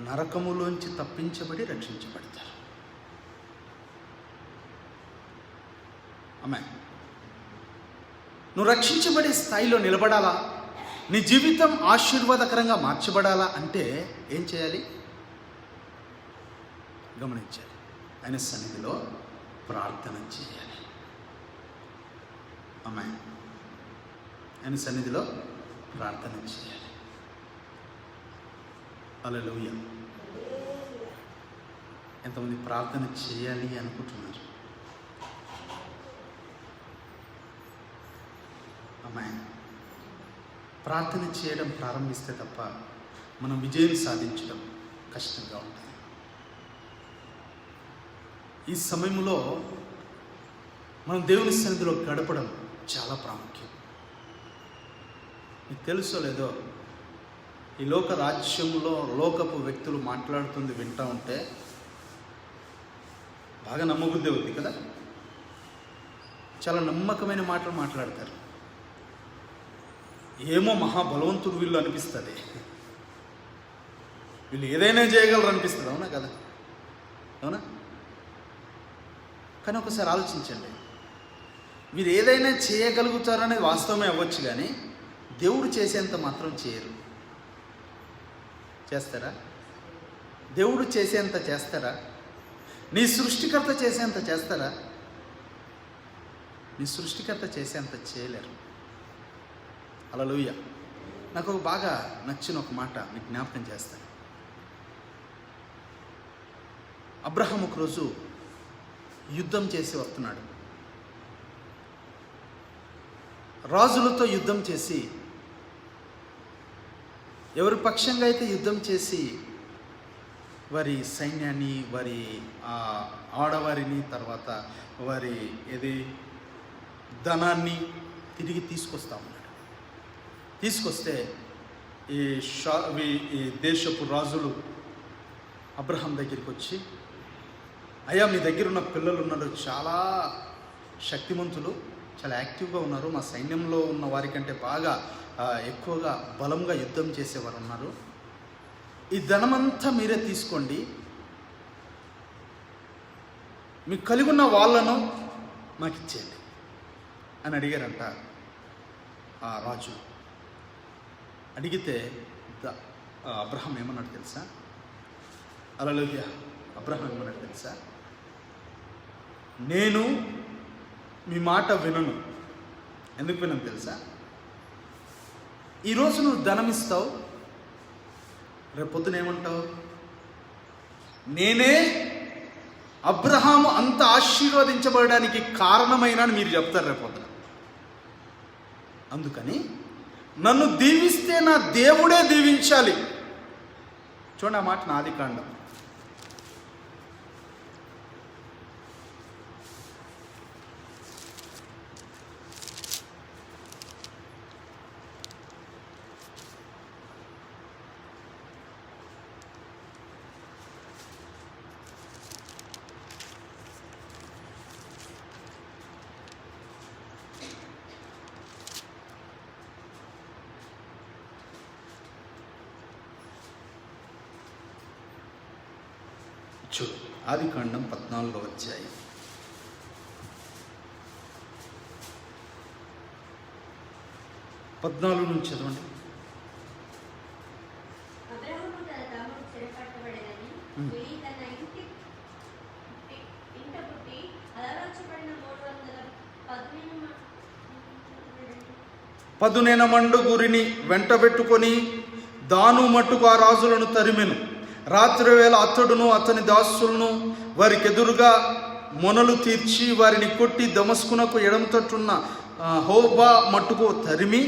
నరకములోంచి తప్పించబడి రక్షించబడతారు. ఆమేన్. నువ్వు రక్షించబడే స్థాయిలో నిలబడాలా, నీ జీవితం ఆశీర్వాదకరంగా మార్చబడాలా అంటే ఏం చేయాలి? గమనించాలి. ఆయన సన్నిధిలో ప్రార్థన చేయాలి. ఆమేన్. ఆయన సన్నిధిలో ప్రార్థన చేయాలి. హల్లెలూయా. ఎంతమంది ప్రార్థన చేయాలి అనుకుంటున్నారు? ఆమేన్. ప్రార్థన చేయడం ప్రారంభిస్తే తప్ప మనం విజయం సాధించడం కష్టంగా ఉంటుంది. ఈ సమయంలో మనం దేవుని సన్నిధిలో గడపడం చాలా ప్రాముఖ్యం. మీకు తెలుసో లేదో, ఈ లోక రాజ్యంలో లోకపు వ్యక్తులు మాట్లాడుతుంది వింటూ ఉంటే బాగా నమ్మబుద్ధి అవుతుంది కదా. చాలా నమ్మకమైన మాటలు మాట్లాడతారు. ఏమో మహాబలవంతుడు వీళ్ళు అనిపిస్తుంది. వీళ్ళు ఏదైనా చేయగలరు అనిపిస్తుంది. అవునా కదా? అవునా? కానీ ఒకసారి ఆలోచించండి. వీరు ఏదైనా చేయగలుగుతారనేది వాస్తవమే అవ్వచ్చు, కానీ దేవుడు చేసేంత మాత్రం చేయరు. చేస్తారా? దేవుడు చేసేంత చేస్తారా? నీ సృష్టికర్త చేసేంత చేస్తారా? నీ సృష్టికర్త చేసేంత చేయలేరు. హల్లెలూయా. నాకు బాగా నచ్చిన ఒక మాట మీకు జ్ఞాపకం చేస్తాను. అబ్రహాం ఒకరోజు యుద్ధం చేసి వస్తున్నాడు. రాజులతో యుద్ధం చేసి, ఎవరి పక్షంగా అయితే యుద్ధం చేసి వారి సైన్యాన్ని, వారి ఆడవారిని, తర్వాత వారి ధనాన్ని తిరిగి తీసుకొస్తా ఉన్నాడు. తీసుకొస్తే ఈ దేశపు రాజులు అబ్రహాం దగ్గరికి వచ్చి, అయ్యా మీ దగ్గర ఉన్న పిల్లలు ఉన్నారు, చాలా శక్తిమంతులు, చాలా యాక్టివ్గా ఉన్నారు, మా సైన్యంలో ఉన్న వారికంటే బాగా ఎక్కువగా బలంగా యుద్ధం చేసేవారు ఉన్నారు, ఈ ధనమంతా మీరే తీసుకోండి, మీకు కలిగి ఉన్న వాళ్ళను మాకు ఇచ్చేయండి అని అడిగారంట ఆ రాజు. అడిగితే అబ్రహాం ఏమన్నాడు తెలుసా? హల్లెలూయా. అబ్రహాం ఏమన్నాడు తెలుసా? నేను మీ మాట వినను. ఎందుకు వినను తెలుసా? ఈరోజు నువ్వు ధనం ఇస్తావు, రేపు పొద్దున ఏమంటావు? నేనే అబ్రహాము అంత ఆశీర్వదించబడడానికి కారణమైన మీరు చెప్తారు రేపు పొద్దున. అందుకని నన్ను దీవిస్తే నా దేవుడే దీవించాలి. చూడండి, ఆ మాట ఆదికాండం. చూడు, ఆదికాండం 14వ అధ్యాయం 14 నుంచి చదవండి. అబ్రహాము తన తమ్ముడు చెరపట్టబడెనని విని తన ఇంట పుట్టి అలవర్చబడిన 310 మండుగురిని వెంటబెట్టుకొని దాను మట్టుకు ఆ రాజులను తరిమెను. రాత్రి వేళ అతడును అతని దాసులను వారికి ఎదురుగా మొనలు తీర్చి వారిని కొట్టి దమస్కునకు ఎడమ తట్టున్న హోబా మట్టుకు తరిమి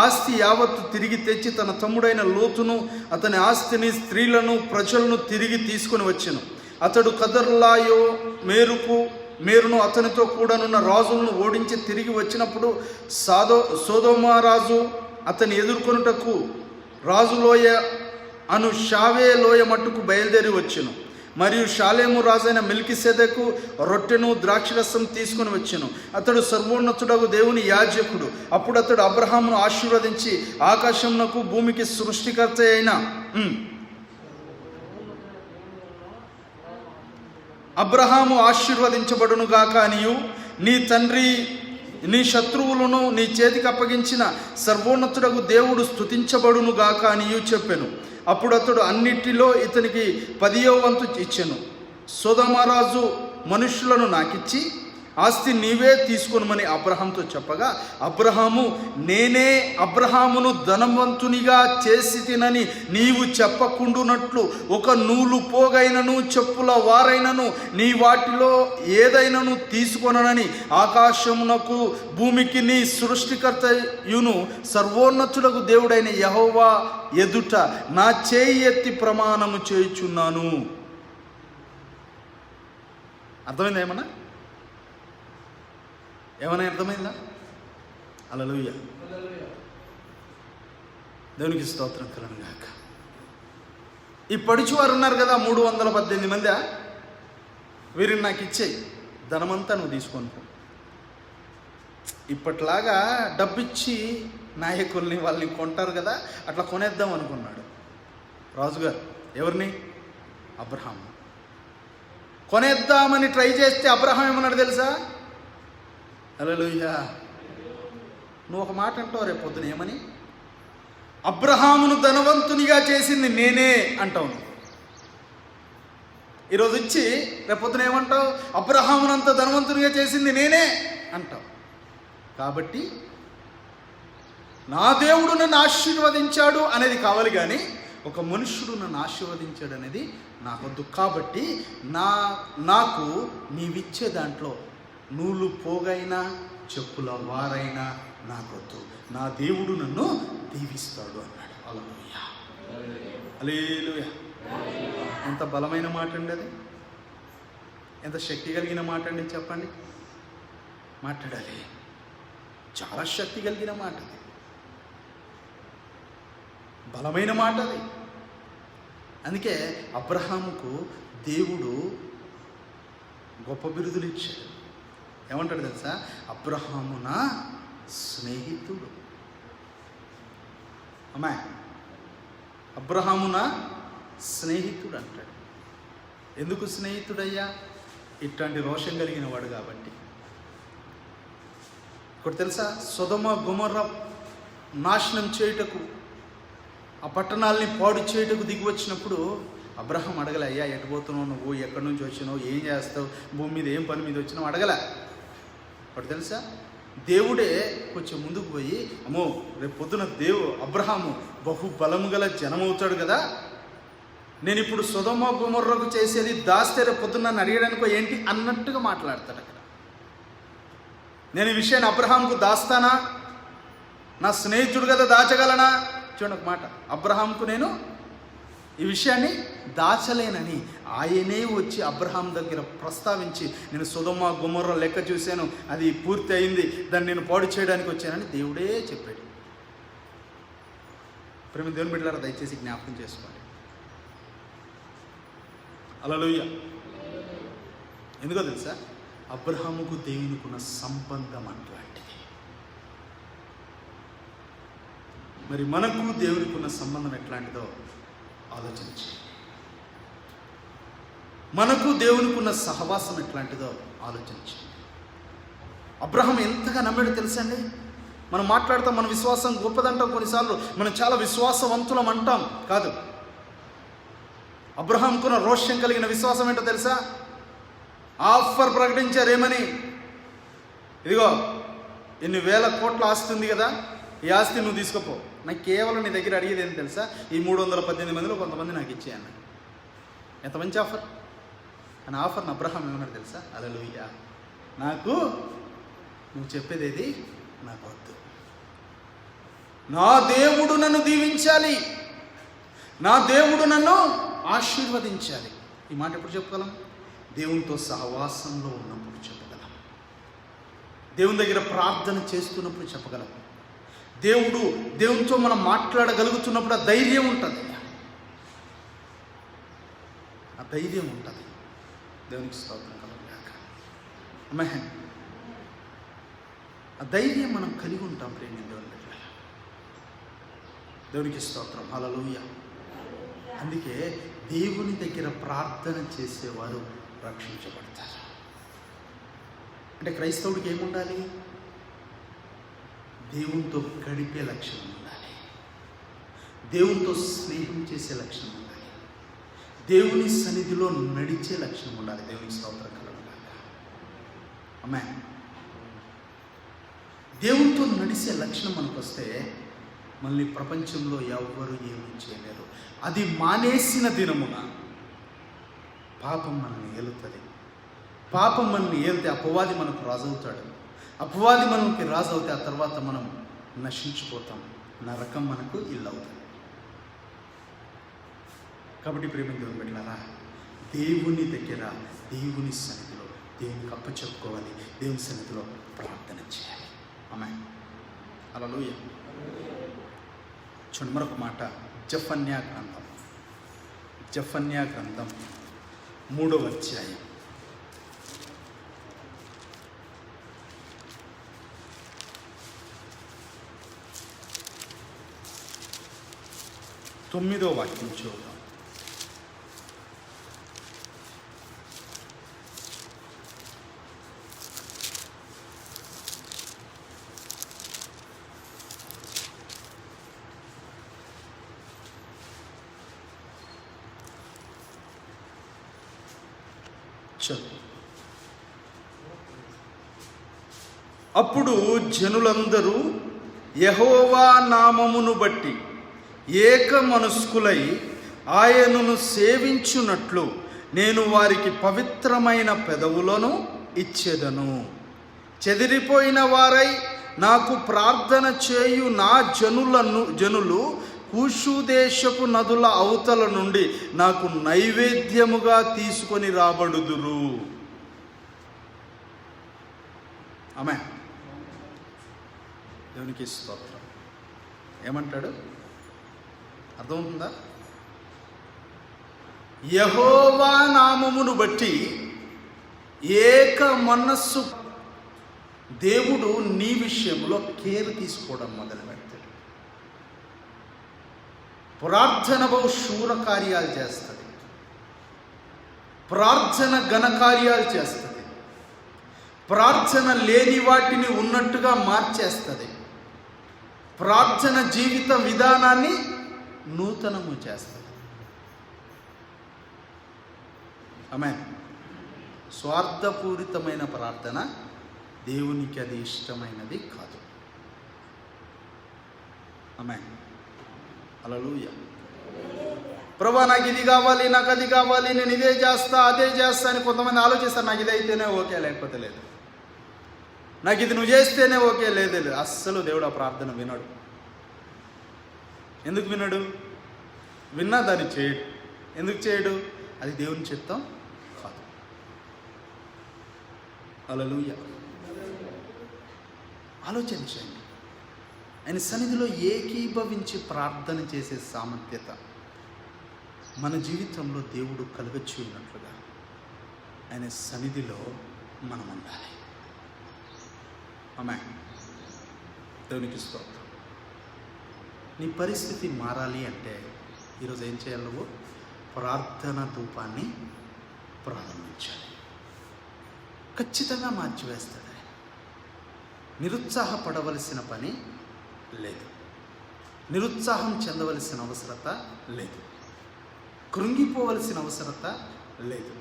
ఆస్తి యావత్తు తిరిగి తెచ్చి తన తమ్ముడైన లోతును అతని ఆస్తిని, స్త్రీలను, ప్రజలను తిరిగి తీసుకొని వచ్చెను. అతడు కదర్లాయో మేరుకు మీరును అతనితో కూడానున్న రాజులను ఓడించి తిరిగి వచ్చినప్పుడు సొదొమ రాజు అతని ఎదుర్కొనుటకు రాజులోయ అను షావే లోయ మట్టుకు బయలుదేరి వచ్చెను. మరియు షాలేము రాజైన మెల్కీసెదెకు రొట్టెను ద్రాక్షరసం తీసుకుని వచ్చెను. అతడు సర్వోన్నతుడగు దేవుని యాజకుడు. అప్పుడు అతడు అబ్రహామును ఆశీర్వదించి ఆకాశమునకు భూమికి సృష్టికర్త అయిన అబ్రహాము ఆశీర్వదించబడునుగాక అనియు నీ తండ్రి నీ శత్రువులను నీ చేతికి అప్పగించిన సర్వోన్నతుడగు దేవుడు స్తుతించబడునుగాక అనియు చెప్పెను. అప్పుడు అతడు అన్నిటిలో ఇతనికి 10వ వంతు ఇచ్చెను. సొదొమరాజు మనుష్యులను నాకిచ్చి ఆస్తి నీవే తీసుకొనమని అబ్రహాముతో చెప్పగా, అబ్రహాము నేనే అబ్రహామును ధనవంతునిగా చేసి తినని నీవు చెప్పకుండునట్లు ఒక నూలు పోగైనను చెప్పుల వారైనను నీ వాటిలో ఏదైనను తీసుకొనని ఆకాశమునకు భూమికి నీ సృష్టికర్తయును సర్వోన్నతులకు దేవుడైన యెహోవా ఎదుట నా చేయి ఎత్తి ప్రమాణము చేయుచున్నాను. అర్థమైందా? ఏమైనా అర్థమైందా? హల్లెలూయా, దేవునికి స్తోత్రం కలుగును గాక. ఈ పడిచివారు ఉన్నారు కదా, 318 మంది. వీరిని నాకు ఇచ్చేయి, ధనమంతా నువ్వు తీసుకొని పో. ఇప్పట్లాగా డబ్బిచ్చి నాయకుల్ని వాళ్ళని కొంటారు కదా, అట్లా కొనేద్దాం అనుకున్నాడు రాజుగారు. ఎవరిని? అబ్రహాం. కొనేద్దామని ట్రై చేస్తే అబ్రహాం ఏమన్నాడు తెలుసా? హల్లెలూయా. నువ్వు ఒక మాట అంటావు రేపు పొద్దున ఏమని? అబ్రహామును ధనవంతునిగా చేసింది నేనే అంటావు. ఈరోజు ఇచ్చి రేపు పొద్దున ఏమంటావు? అబ్రహామునంత ధనవంతునిగా చేసింది నేనే అంటావు. కాబట్టి నా దేవుడు నన్ను ఆశీర్వదించాడు అనేది కావాలి, కానీ ఒక మనుష్యుడు నన్ను ఆశీర్వదించాడు అనేది నాకొద్దు. కాబట్టి నాకు నీవిచ్చే దాంట్లో నూలు పోగైనా చెప్పుల వారైనా నాకొద్దు. నా దేవుడు నన్ను దీవిస్తాడు అన్నాడు. హల్లెలూయా, హల్లెలూయా. ఎంత బలమైన మాట అండి అది! ఎంత శక్తి కలిగిన మాట అండి చెప్పండి. మాట్లాడాలి, చాలా శక్తి కలిగిన మాట అది, బలమైన మాట అది. అందుకే అబ్రహాముకు దేవుడు గొప్ప బిరుదులు ఇచ్చాడు. ఏమంటాడు తెలుసా? అబ్రహాము నా స్నేహితుడు. అమ్మాయి, అబ్రహాము నా స్నేహితుడు అంటాడు. ఎందుకు స్నేహితుడయ్యా? ఇట్లాంటి రోషం కలిగిన వాడు కాబట్టి. ఇక్కడ తెలుసా, సొదొమ గొమొర్ర నాశనం చేయుటకు, ఆ పట్టణాలని పాడు చేయుటకు దిగి వచ్చినప్పుడు అబ్రహాం అడగలే, అయ్యా ఎటు పోతున్నావు నువ్వు, ఎక్కడి నుంచి వచ్చినావు, ఏం చేస్తావు, భూమి మీద ఏం పని మీద వచ్చినావు అడగలే. వాడు తెలుసా, దేవుడే కొంచెం ముందుకు పోయి, అమ్మో రేపు పొద్దున అబ్రహాము బహు బలము గల జనమవుతాడు కదా, నేను ఇప్పుడు సొదొమ గొమొర్రకు చేసేది దాస్తే రేపు పొద్దున్న నన్ను అడిగడానికో ఏంటి అన్నట్టుగా మాట్లాడతాడు అక్కడ. నేను ఈ విషయాన్ని అబ్రహాంకు దాస్తానా? నా స్నేహితుడు కదా, దాచగలనా? చూడండి ఒక మాట, అబ్రహాంకు నేను ఈ విషయాన్ని దాచలేనని ఆయనే వచ్చి అబ్రహాం దగ్గర ప్రస్తావించి, నేను సొదొమ గొమొర్ర లెక్క చూశాను, అది పూర్తి అయింది, దాన్ని నేను పాడు చేయడానికి వచ్చానని దేవుడే చెప్పాడు. ప్రేమ దేవుని బిడ్డలారా, దయచేసి జ్ఞాపకం చేసుకోండి. హల్లెలూయా. ఎందుకో తెలుసా, అబ్రహాముకు దేవునికున్న సంబంధం అట్లాంటిది. మరి మనకు దేవునికున్న సంబంధం ఎట్లాంటిదో ఆలోచించి, మనకు దేవునికున్న సహవాసం ఎట్లాంటిదో ఆలోచించి. అబ్రహాం ఎంతగా నమ్మాడో తెలుసండి. మనం మాట్లాడతాం మన విశ్వాసం గొప్పదంటాం, కొన్నిసార్లు మనం చాలా విశ్వాసవంతులం అంటాం. కాదు, అబ్రహాంకున్న రోషం కలిగిన విశ్వాసం ఏంటో తెలుసా? ఆఫర్ ప్రకటించారు ఏమని? ఇదిగో ఇన్ని వేల కోట్ల ఆస్తి ఉంది కదా, ఈ ఆస్తి నువ్వు తీసుకుపో, నాకు కేవలం నీ దగ్గర అడిగేది ఏంటి తెలుసా? ఈ 318 మందిలో కొంతమంది నాకు ఇచ్చేయన్న. ఎంత మంచి ఆఫర్! అని ఆఫర్ని అబ్రహాం ఏమన్నాడు తెలుసా? హల్లెలూయా, నాకు నువ్వు చెప్పేది ఏది నాకు వద్దు, నా దేవుడు నన్ను దీవించాలి, నా దేవుడు నన్ను ఆశీర్వదించాలి. ఈ మాట ఎప్పుడు చెప్పగలం? దేవునితో సహవాసంలో ఉన్నప్పుడు చెప్పగలం. దేవుని దగ్గర ప్రార్థన చేస్తున్నప్పుడు చెప్పగలం. దేవునితో మనం మాట్లాడగలుగుతున్నప్పుడు ఆ ధైర్యం ఉంటుంది. ఆ ధైర్యం ఉంటుంది. దేవునికి స్తోత్రం కలుగుగాక. ఆమేన్. ఆ ధైర్యం మనం కలిగి ఉంటాం ప్రేమ దేవుని దగ్గర. దేవునికి స్తోత్రం. హల్లెలూయా. అందుకే దేవుని దగ్గర ప్రార్థన చేసేవారు రక్షించబడతారు. అంటే క్రైస్తవుడికి ఏముండాలి? దేవునితో గడిపే లక్షణం ఉండాలి. దేవునితో స్నేహం చేసే లక్షణం ఉండాలి. దేవుని సన్నిధిలో నడిచే లక్షణం ఉండాలి. దేవునికి స్తోత్రం కలుగుగాక. ఆమేన్. దేవునితో నడిచే లక్షణం మనకు వస్తే మళ్ళీ ప్రపంచంలో ఎవ్వరూ ఏమీ చేయలేరు. అది మానేసిన దినమున పాపం మనల్ని ఏలుతుంది. పాపం మనల్ని ఏలితే అపవాది మనకు రాజు అవుతాడు. అపవాది మనకి రాజు అవుతే ఆ తర్వాత మనం నశించిపోతాం. నరకం మనకు ఇల్లు అవుతుంది. కాబట్టి ప్రేమ దేవుని బిడ్డలారా, దేవుని దగ్గర దేవుని సన్నిధిలో దేవునికి అప్పచెప్పుకోవాలి. దేవుని సన్నిధిలో ప్రార్థన చేయాలి. ఆమేన్. హల్లెలూయా. చూడండి మరొక మాట, జెఫన్యా గ్రంథం 3వ అధ్యాయం 9వ వాక్యం చూద్దాం. అప్పుడు జనులందరూ యెహోవా నామమును బట్టి ఏక మనస్కులై ఆయనను సేవించున్నట్లు నేను వారికి పవిత్రమైన పెదవులను ఇచ్చెదను. చెదిరిపోయిన వారై నాకు ప్రార్థన చేయు నా జనులు కూషు దేశపు నదుల అవతల నుండి నాకు నైవేద్యముగా తీసుకొని రాబడుదురు. ఆమేన్. దేవునికి స్తోత్రం. ఏమంటాడు? అర్థమవుతుందా? యెహోవా నామమును బట్టి ఏక మనస్సు. దేవుడు నీ విషయంలో కేర్ తీసుకోవడం మొదలు పెడతాడు. ప్రార్థన బహు శూర కార్యాలు చేస్తుంది. ప్రార్థన ఘన కార్యాలు చేస్తుంది. ప్రార్థన లేని వాటిని ఉన్నట్టుగా మార్చేస్తుంది. ప్రార్థన జీవిత విధానాన్ని నూతనము చేస్తుంది. ఆమేన్. స్వార్థపూరితమైన ప్రార్థన దేవునికి అది ఇష్టమైనది కాదు. ఆమేన్. హల్లెలూయా. ప్రభువా, నాకు ఇది కావాలి, నాకు అది కావాలి, నేను ఇదే చేస్తా అదే చేస్తా అని కొంతమంది ఆలోచిస్తారు. నాకు ఇది అయితేనే ఓకే, లేకపోతే లేదు. నాకు ఇది నువ్వు చేస్తేనే ఓకే, లేదు. అస్సలు దేవుడు ఆ ప్రార్థన వినడు. ఎందుకు వినడు? విన్నా దాన్ని చేయడు. ఎందుకు చేయడు? అది దేవుని చిత్తం కాదు. హల్లెలూయా. ఆలోచించండి. ఆయన సన్నిధిలో ఏకీభవించి ప్రార్థన చేసే సామర్థ్యత మన జీవితంలో దేవుడు కలుగచ్చు ఉన్నట్లుగా ఆయన సన్నిధిలో మనం ఉండాలి. ఆమేన్. దేవునికి స్తోత్రం. నీ పరిస్థితి మారాలి అంటే ఈరోజు ఏం చేయాలి? నువ్వు ప్రార్థన ధూపాన్ని ప్రారంభించాలి. ఖచ్చితంగా మార్చివేస్తాడు. నిరుత్సాహపడవలసిన పని లేదు. నిరుత్సాహం చెందవలసిన అవసరత లేదు. కృంగిపోవలసిన అవసరత లేదు.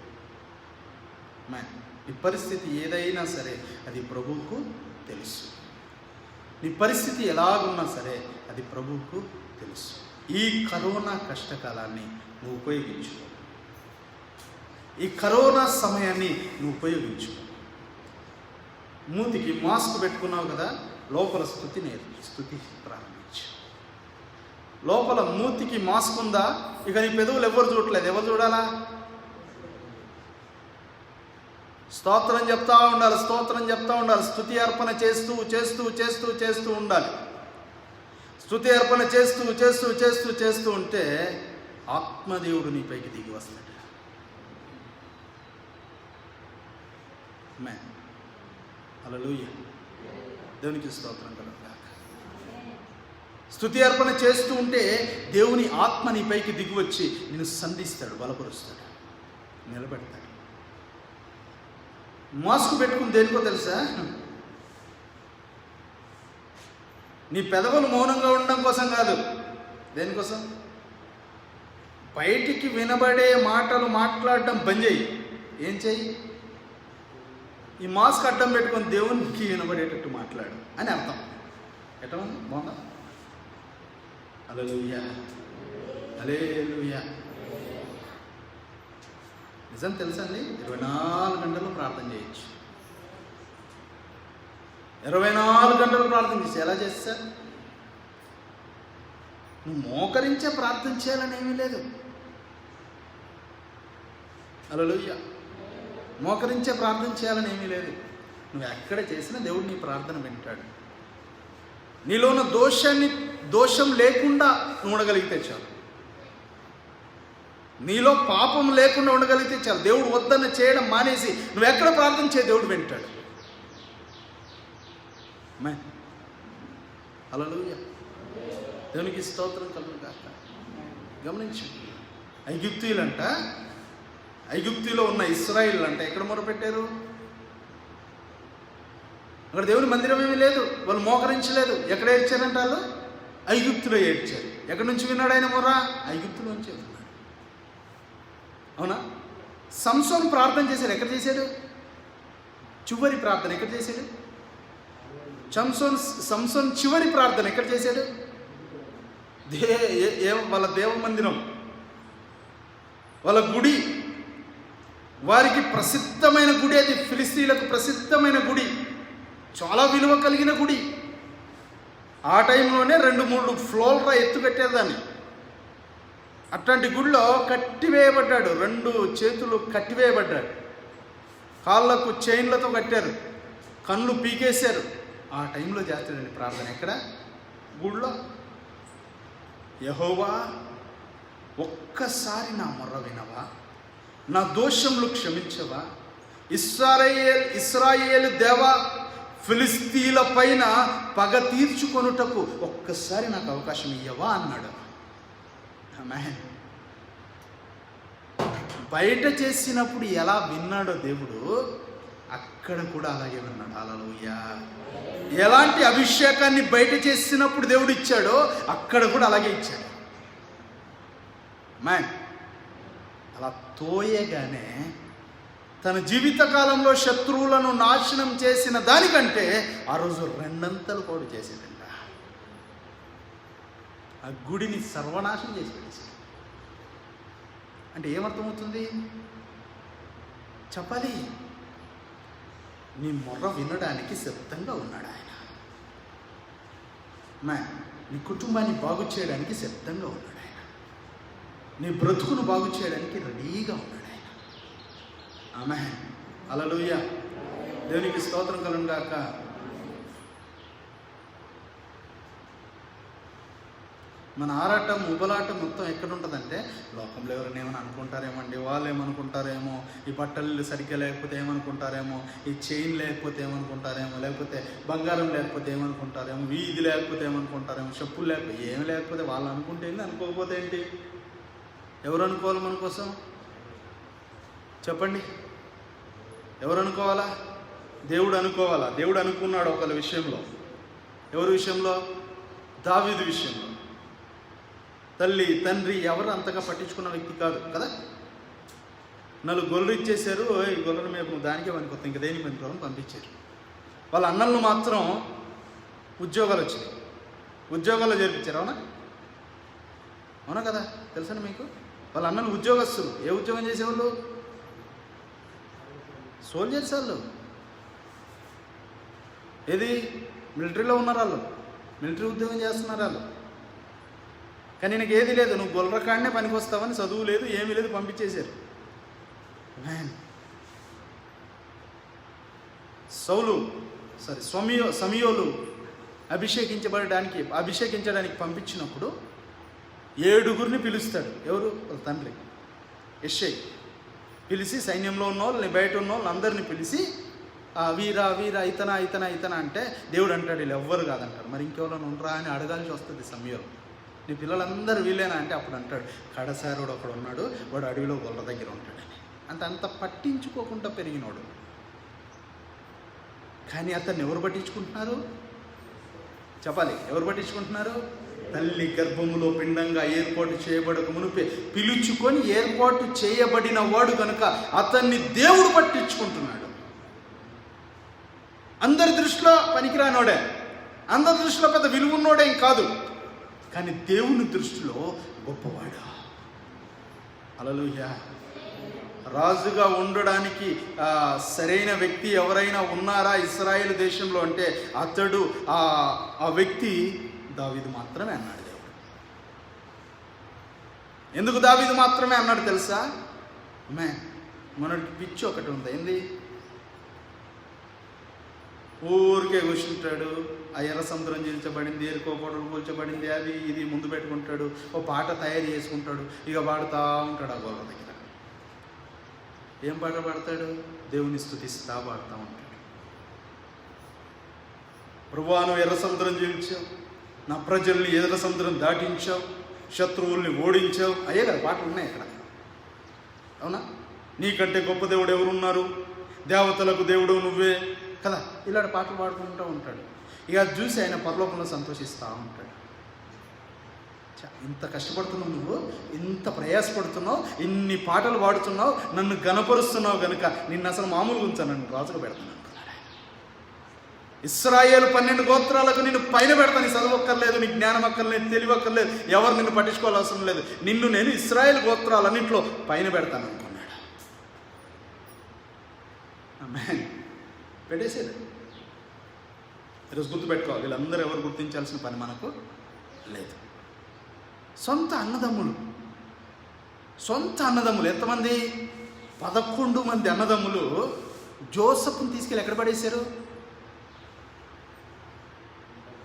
నీ పరిస్థితి ఏదైనా సరే అది ప్రభువుకు తెలుసు. నీ పరిస్థితి ఎలాగున్నా సరే అది ప్రభువుకు తెలుసు. ఈ కరోనా కష్టకాలాన్ని నువ్వు ఉపయోగించుకో. ఈ కరోనా సమయాన్ని నువ్వు ఉపయోగించుకో. మూతికి మాస్క్ పెట్టుకున్నావు కదా, లోపల స్తుతి ప్రారంభించు. లోపల మూతికి మాస్క్ ఉందా? ఇక నీ పెదవులు ఎవరు చూడట్లేదు. ఎవరు చూడాలా? స్తోత్రం చెప్తా ఉండాలి, స్తోత్రం చెప్తా ఉండాలి. స్తుతి అర్పణ చేస్తూ చేస్తూ చేస్తూ చేస్తూ ఉండాలి. స్తుతి అర్పణ చేస్తూ చేస్తూ చేస్తూ చేస్తూ ఉంటే ఆత్మదేవుడు నీ పైకి దిగి వస్తాడు. ఆమేన్. హల్లెలూయా. దేవునికి స్తోత్రం కలుగుగాక. స్తుతి అర్పణ చేస్తూ ఉంటే దేవుని ఆత్మ నీ పైకి దిగి వచ్చి నిన్ను సంధిస్తాడు, బలపరుస్తాడు, నిలబెడతాడు. మాస్క్ పెట్టుకుని దేనికో తెలుసా? నీ పెదవులు మౌనంగా ఉండడం కోసం కాదు. దేనికోసం? బయటికి వినబడే మాటలు మాట్లాడడం బంద్ చేయి. ఏం చెయ్యి? ఈ మాస్క్ అడ్డం పెట్టుకొని దేవునికి వినబడేటట్టు మాట్లాడు అని అర్థం. ఎట్లా ఉంది? బాగుందా? హల్లెలూయా, హల్లెలూయా. నిజం తెలుసండి, 24 గంటలు ప్రార్థన చేయొచ్చు. 24 గంటలు ప్రార్థన చేసి ఎలా చేస్తా? నువ్వు మోకరించే ప్రార్థన చేయాలని ఏమీ లేదు. హల్లెలూయా. మోకరించే ప్రార్థన చేయాలని ఏమీ లేదు. నువ్వు ఎక్కడ చేసినా దేవుడు నీ ప్రార్థన వింటాడు. నీలో ఉన్న దోషం లేకుండా నువ్వు ఉండగలిగితే చాలు. నీలో పాపం లేకుండా ఉండగలిగితే చాలు. దేవుడు వద్దన్న చేయడం మానేసి నువ్వు ఎక్కడ ప్రార్థన చేయ దేవుడు వింటాడు. హల్లెలూయా. దేవునికి స్తోత్రం కలుగుగాక. గమనించు, ఐగుప్తులో ఉన్న ఇశ్రాయేలు అంట ఎక్కడ మొరపెట్టారు? అక్కడ దేవుని మందిరం ఏమీ లేదు, వాళ్ళు మోకరించలేదు. ఎక్కడ ఏడ్చారంట? వాళ్ళు ఐగుప్తులో ఏడ్చారు. ఎక్కడి నుంచి విన్నాడు ఆయన మొర? ఐగుప్తులోంచి విన్నాడు. అవునా? సంసోను ప్రార్థన చేశాడు. ఎక్కడ చేశాడు? చివరి ప్రార్థన ఎక్కడ చేశాడు? సంసోన్ చివరి ప్రార్థన ఎక్కడ చేశాడు? వాళ్ళ దేవ మందిరం, వాళ్ళ గుడి, వారికి ప్రసిద్ధమైన గుడి అది. ఫిలిస్తీన్లకు ప్రసిద్ధమైన గుడి, చాలా విలువ కలిగిన గుడి. ఆ టైంలోనే 2-3 ఫ్లోర్ల ఎత్తు కట్టారు దాన్ని. అట్లాంటి గుడిలో కట్టివేయబడ్డాడు. 2 చేతులు కట్టివేయబడ్డాడు. కాళ్ళకు చైన్లతో కట్టారు, కళ్ళు పీకేశారు. ఆ టైంలో చేస్తాడండి ప్రార్థన. ఎక్కడ? గుడిలో. యెహోవా, ఒక్కసారి నా మొర్ర వినవా, నా దోషములు క్షమించవా, ఇశ్రాయేలు దేవా, ఫిలిస్తీన్ల పైన పగ తీర్చుకొనుటకు ఒక్కసారి నాకు అవకాశం ఇయ్యవా అన్నాడు. ఆమేన్. బయట చేసినప్పుడు ఎలా విన్నాడో దేవుడు, అక్కడ కూడా అలాగే విన్నాడు. హల్లెలూయా. ఎలాంటి అభిషేకాన్ని బయట చేసినప్పుడు దేవుడు ఇచ్చాడో అక్కడ కూడా అలాగే ఇచ్చాడు. ఆమేన్. అలా తోయగానే తన జీవితకాలంలో శత్రువులను నాశనం చేసిన దానికంటే ఆ రోజు 2 కూడా చేసేదంట. ఆ గుడిని సర్వనాశనం చేసి పెట్టేసి. అంటే ఏమర్థమవుతుంది? చెప్పాలి, నీ మొర్ర వినడానికి సిద్ధంగా ఉన్నాడు ఆయన. నీ కుటుంబాన్ని బాగు చేయడానికి సిద్ధంగా ఉన్నాడు ఆయన. నీ బ్రతుకును బాగు చేయడానికి రెడీగా ఉన్నాడు ఆయన. ఆమేన్. హల్లెలూయా. దేవునికి స్తోత్రం కలుగుగాక. మన ఆరాటం, ఉబలాటం మొత్తం ఎక్కడ ఉంటుందంటే, లోకంలో ఎవరైనా ఏమైనా అనుకుంటారేమండి, వాళ్ళు ఏమనుకుంటారేమో, ఈ బట్టలు సరిగ్గా లేకపోతే ఏమనుకుంటారేమో, ఈ చైన్ లేకపోతే ఏమనుకుంటారేమో, లేకపోతే బంగారం లేకపోతే ఏమనుకుంటారేమో, వీధి లేకపోతే ఏమనుకుంటారేమో, చెప్పులు లేకపోతే ఏమి లేకపోతే వాళ్ళు అనుకుంటే ఏంటి, అనుకోకపోతే ఏంటి? ఎవరు అనుకోవాలి మన కోసం? చెప్పండి, ఎవరు అనుకోవాలా? దేవుడు అనుకోవాలా? దేవుడు అనుకున్నాడు ఒకళ్ళ విషయంలో. ఎవరి విషయంలో? దావీదు విషయంలో. తల్లి తండ్రి ఎవరు అంతగా పట్టించుకున్న వ్యక్తి కాదు కదా. 4 గొర్రెలు ఇచ్చేశారు. ఈ గొర్రెల మేము దానికే పనికొస్తాం, ఇంకా దేని పనికోవాలని పంపించారు. వాళ్ళ అన్నలను మాత్రం ఉద్యోగాలు వచ్చినాయి, ఉద్యోగాల్లో చేర్పించారు. అవునా? అవునా కదా? తెలుసండి మీకు? వాళ్ళ అన్నలు ఉద్యోగస్తులు. ఏ ఉద్యోగం చేసేవాళ్ళు? సోల్జర్స్ వాళ్ళు. ఏది? మిలిటరీలో ఉన్నారు వాళ్ళు, మిలిటరీ ఉద్యోగం చేస్తున్నారు వాళ్ళు. కానీ నీకు ఏది లేదు, నువ్వు గొల్లరకాడనే పనికి వస్తావని, చదువు లేదు, ఏమీ లేదు, పంపించేశారు. సమయోలు అభిషేకించడానికి పంపించినప్పుడు 7 పిలుస్తాడు. ఎవరు? వాళ్ళ తండ్రి యెషై పిలిచి సైన్యంలో ఉన్న వాళ్ళని, బయట ఉన్న వాళ్ళని అందరినీ పిలిచి వీరా ఇతనా అంటే దేవుడు అంటాడు వీళ్ళు ఎవ్వరు కాదంటాడు. మరి ఇంకెవరైనా ఉండరా అని అడగాల్సి వస్తుంది సమయంలో. నీ పిల్లలందరూ వీళ్ళేనా అంటే అప్పుడు అంటాడు కడసారుడు ఒకడు ఉన్నాడు, వాడు అడవిలో గొల్ల దగ్గర ఉంటాడని. అంత పట్టించుకోకుండా పెరిగినోడు. కానీ అతన్ని ఎవరు పట్టించుకుంటున్నారు చెప్పాలి? ఎవరు పట్టించుకుంటున్నారు? తల్లి గర్భములో పిండంగా ఏర్పాటు చేయబడక మునిపే పిలుచుకొని ఏర్పాటు చేయబడిన వాడు కనుక అతన్ని దేవుడు పట్టించుకుంటున్నాడు. అందరి దృష్టిలో పనికిరానోడే, అందరి దృష్టిలో పెద్ద విలువన్నోడేం కాదు, కానీ దేవుని దృష్టిలో గొప్పవాడు. హల్లెలూయా. రాజుగా ఉండడానికి సరైన వ్యక్తి ఎవరైనా ఉన్నారా ఇశ్రాయేలు దేశంలో అంటే అతడు ఆ వ్యక్తి దావీదు మాత్రమే అన్నాడు దేవుడు. ఎందుకు దావీదు మాత్రమే అన్నాడు తెలుసా? మనకి పిచ్చి ఒకటి ఉంది. ఏంది? ఊరికే కూర్చుంటాడు. ఆ ఎర్ర సముద్రం చీల్చబడింది, ఏరుకోపడలు కూల్చబడింది, అది ఇది ముందు పెట్టుకుంటాడు. ఓ పాట తయారు చేసుకుంటాడు, ఇక పాడుతూ ఉంటాడు. ఆ గోడ దగ్గర ఏం పాట పాడతాడు? దేవుని స్తుతిస్తా పాడుతూ ఉంటాడు. ప్రభువా నువ్వు ఎర్ర సముద్రం చీల్చావు, నా ప్రజల్ని ఎర్ర సముద్రం దాటించావు, శత్రువుల్ని ఓడించావు. అయ్యే కదా పాటలు ఉన్నాయి ఇక్కడ, అవునా? నీకంటే గొప్ప దేవుడు ఎవరున్నారు? దేవతలకు దేవుడు నువ్వే కదా. ఇలాంటి పాటలు పాడుకుంటూ ఉంటాడు. ఇక అది చూసి ఆయన పరలోకంలో సంతోషిస్తూ ఉంటాడు. ఇంత కష్టపడుతున్నావు నువ్వు, ఇంత ప్రయాసపడుతున్నావు, ఇన్ని పాటలు పాడుతున్నావు, నన్ను గణపరుస్తున్నావు కనుక నిన్ను అసలు మామూలుగా ఉంచాను, నన్ను రాజుగా పెడతాను అనుకున్నాడు ఆయన. ఇశ్రాయేలు 12 గోత్రాలకు నిన్ను పైన పెడతాను. నీ చదువు అక్కర్లేదు, నీ జ్ఞానం అక్కర్లేదు, తెలివి అక్కర్లేదు, ఎవరు నిన్ను పట్టించుకోవాల్సిన లేదు, నిన్ను నేను ఇశ్రాయేలు గోత్రాలన్నింటిలో పైన పెడతాను అనుకున్నాడు. పెట్టేసేది. ఈరోజు గుర్తుపెట్టుకోవాలి, వీళ్ళందరూ ఎవరు గుర్తించాల్సిన పని మనకు లేదు. సొంత అన్నదమ్ములు ఎంతమంది? 11 మంది అన్నదమ్ములు జోసెఫ్ని తీసుకెళ్ళి ఎక్కడ పడేశారు?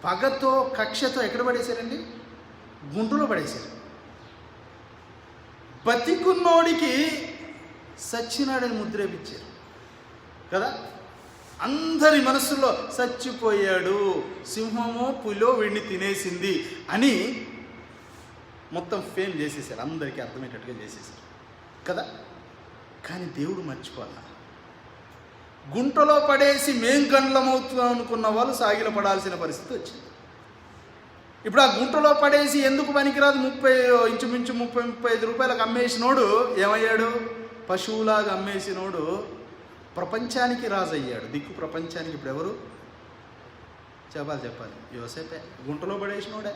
పగతో కక్షతో ఎక్కడ పడేశారండి? గుంటలో పడేశారు. బతికున్నోడికి సచ్చినాడని ముద్రేపించారు కదా. అందరి మనసులో చచ్చిపోయాడు, సింహమో పులో వీడిని తినేసింది అని మొత్తం ఫేమ్ చేసేసారు, అందరికీ అర్థమయ్యేటట్టుగా చేసేసారు కదా. కానీ దేవుడు మర్చిపోలా. గుంటలో పడేసి మేం గండ్లమవుతున్నాం అనుకున్న వాళ్ళు సాగిల పడాల్సిన పరిస్థితి వచ్చింది. ఇప్పుడు ఆ గుంటలో పడేసి ఎందుకు పనికిరాదు 30 రూపాయలకు అమ్మేసినోడు ఏమయ్యాడు? పశువులాగా అమ్మేసినోడు ప్రపంచానికి రాజు అయ్యాడు. దిక్కు ప్రపంచానికి ఇప్పుడు ఎవరు? చెప్పాలి యోసేపే. గుంటలో పడేసినోడే.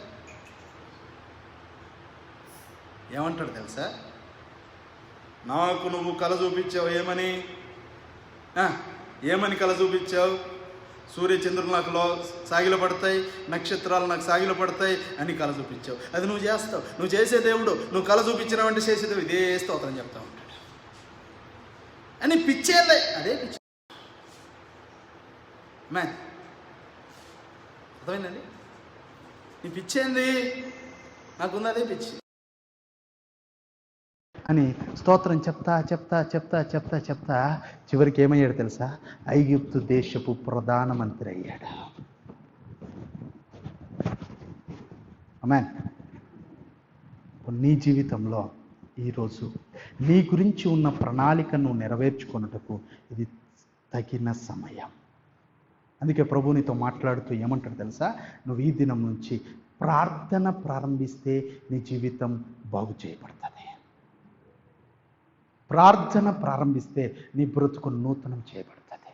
ఏమంటాడు తెలుసా? నాకు నువ్వు కళ చూపించావు. ఏమని కళ చూపించావు? సూర్యచంద్రులు నాకు సాగిల పడతాయి, నక్షత్రాలు నాకు సాగిల పడతాయి అని కళ చూపించావు. అది నువ్వు చేస్తావు. నువ్వు చేసే దేవుడు, నువ్వు కళ చూపించినావంటే చేసేదేవుడు ఇదే స్తోత్రం చెప్తా ఉంటాడు అని పిచ్చేలే. అదే పిచ్చి. అర్థమైందండి? నీ పిచ్చేంది? నాకుంది అదే పిచ్చి అని స్తోత్రం చెప్తా చివరికి ఏమయ్యాడు తెలుసా? ఐగుప్తు దేశపు ప్రధానమంత్రి అయ్యాడు. ఆమేన్. నీ జీవితంలో ఈరోజు నీ గురించి ఉన్న ప్రణాళికను నెరవేర్చుకొనుటకు ఇది తగిన సమయం. అందుకే ప్రభు నీతో మాట్లాడుతూ ఏమంటాడు తెలుసా? నువ్వు ఈ దినం నుంచి ప్రార్థన ప్రారంభిస్తే నీ జీవితం బాగు చేయబడుతుంది. ప్రార్థన ప్రారంభిస్తే నీ బ్రతుకు నూతనం చేయబడుతుంది.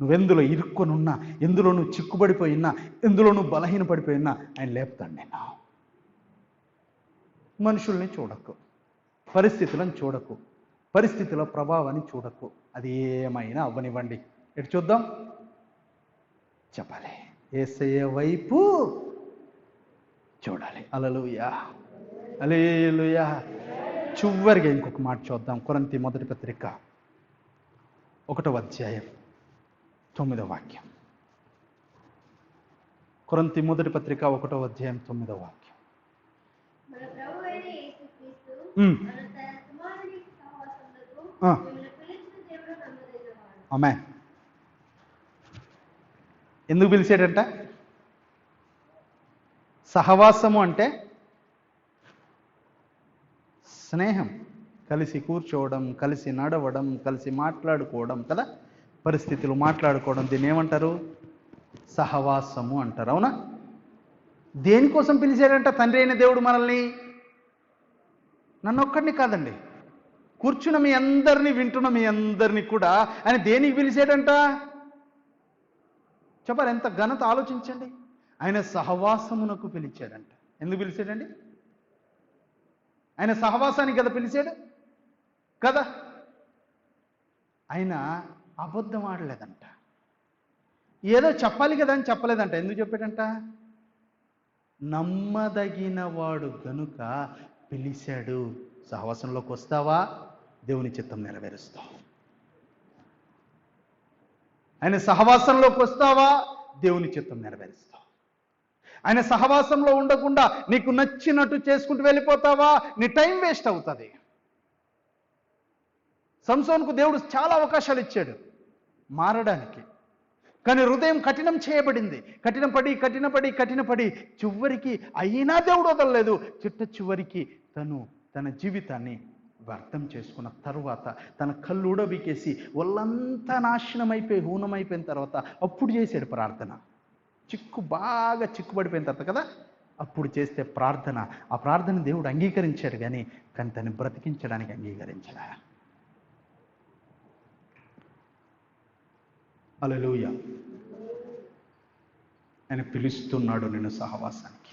నువ్వెందులో ఇరుక్కొనున్నా, ఎందులో నువ్వు చిక్కుబడిపోయినా, ఎందులో నువ్వు బలహీనపడిపోయినా ఆయన లేపుతాడు నేను. మనుషుల్ని చూడకు, పరిస్థితులను చూడకు, పరిస్థితుల ప్రభావాన్ని చూడకు. అది ఏమైనా అవ్వనివ్వండి. ఎటు చూద్దాం? చెప్పాలి, యేసయ్య వైపు చూడాలి. హల్లెలూయా, హల్లెలూయా. చివరిగా ఇంకొక మాట చూద్దాం. కొరింథీ మొదటి పత్రిక 1వ అధ్యాయం 9వ వాక్యం. కొరింథీ మొదటి పత్రిక 1వ అధ్యాయం 9వ వాక్యం. మన ప్రభువు అయిన యేసుక్రీస్తు మన తన కుమారుని సహవాసములకు మిమ్మల్ని పిలిచిన దేవుడు నమ్మదగినవాడు. ఆమేన్. ఎందుకు పిలిచాడంట? సహవాసము అంటే స్నేహం, కలిసి కూర్చోవడం, కలిసి నడవడం, కలిసి మాట్లాడుకోవడం కదా, పరిస్థితులు మాట్లాడుకోవడం. దీన్ని ఏమంటారు? సహవాసము అంటారు. అవునా? దేనికోసం పిలిచాడంట తండ్రి అయిన దేవుడు మనల్ని? నన్ను ఒక్కడిని కాదండి, కూర్చున్న మీ అందరినీ, వింటున్న మీ అందరినీ కూడా ఆయన దేనికి పిలిచాడంట చెప్పారు? ఎంత ఘనత ఆలోచించండి. ఆయన సహవాసమునకు పిలిచాడంట. ఎందుకు పిలిచాడండి? ఆయన సహవాసానికి కదా పిలిచాడు కదా. ఆయన అబద్ధం ఆడలేదంట, ఏదో చెప్పాలి కదా అని చెప్పలేదంట. ఎందుకు చెప్పాడంట? నమ్మదగిన వాడు గనుక పిలిచాడు. సహవాసంలోకి వస్తావా, దేవుని చిత్తం నెరవేరుస్తావు. ఆయన సహవాసంలోకి వస్తావా, దేవుని చిత్తం నెరవేరుస్తావు. ఆయన సహవాసంలో ఉండకుండా నీకు నచ్చినట్టు చేసుకుంటూ వెళ్ళిపోతావా, నీ టైం వేస్ట్ అవుతుంది. సంసోనుకు దేవుడు చాలా అవకాశాలు ఇచ్చాడు మారడానికి, కానీ హృదయం కఠినం చేయబడింది. కఠినపడి చివరికి అయినా దేవుడు వదలలేదు. చివరికి తన జీవితాన్ని వ్యర్థం చేసుకున్న తర్వాత, తన కళ్ళు ఊడబీకేసి ఒళ్ళంతా నాశనమైపోయి హూనమైపోయిన తర్వాత అప్పుడు చేశాడు ప్రార్థన. బాగా చిక్కుపడిపోయిన తర్వాత కదా అప్పుడు చేస్తే ప్రార్థన. ఆ ప్రార్థన దేవుడు అంగీకరించాడు, కానీ తను బ్రతికించడానికి అంగీకరించడా. హల్లెలూయా. ఆయన పిలుస్తున్నాడు నిన్ను సహవాసానికి.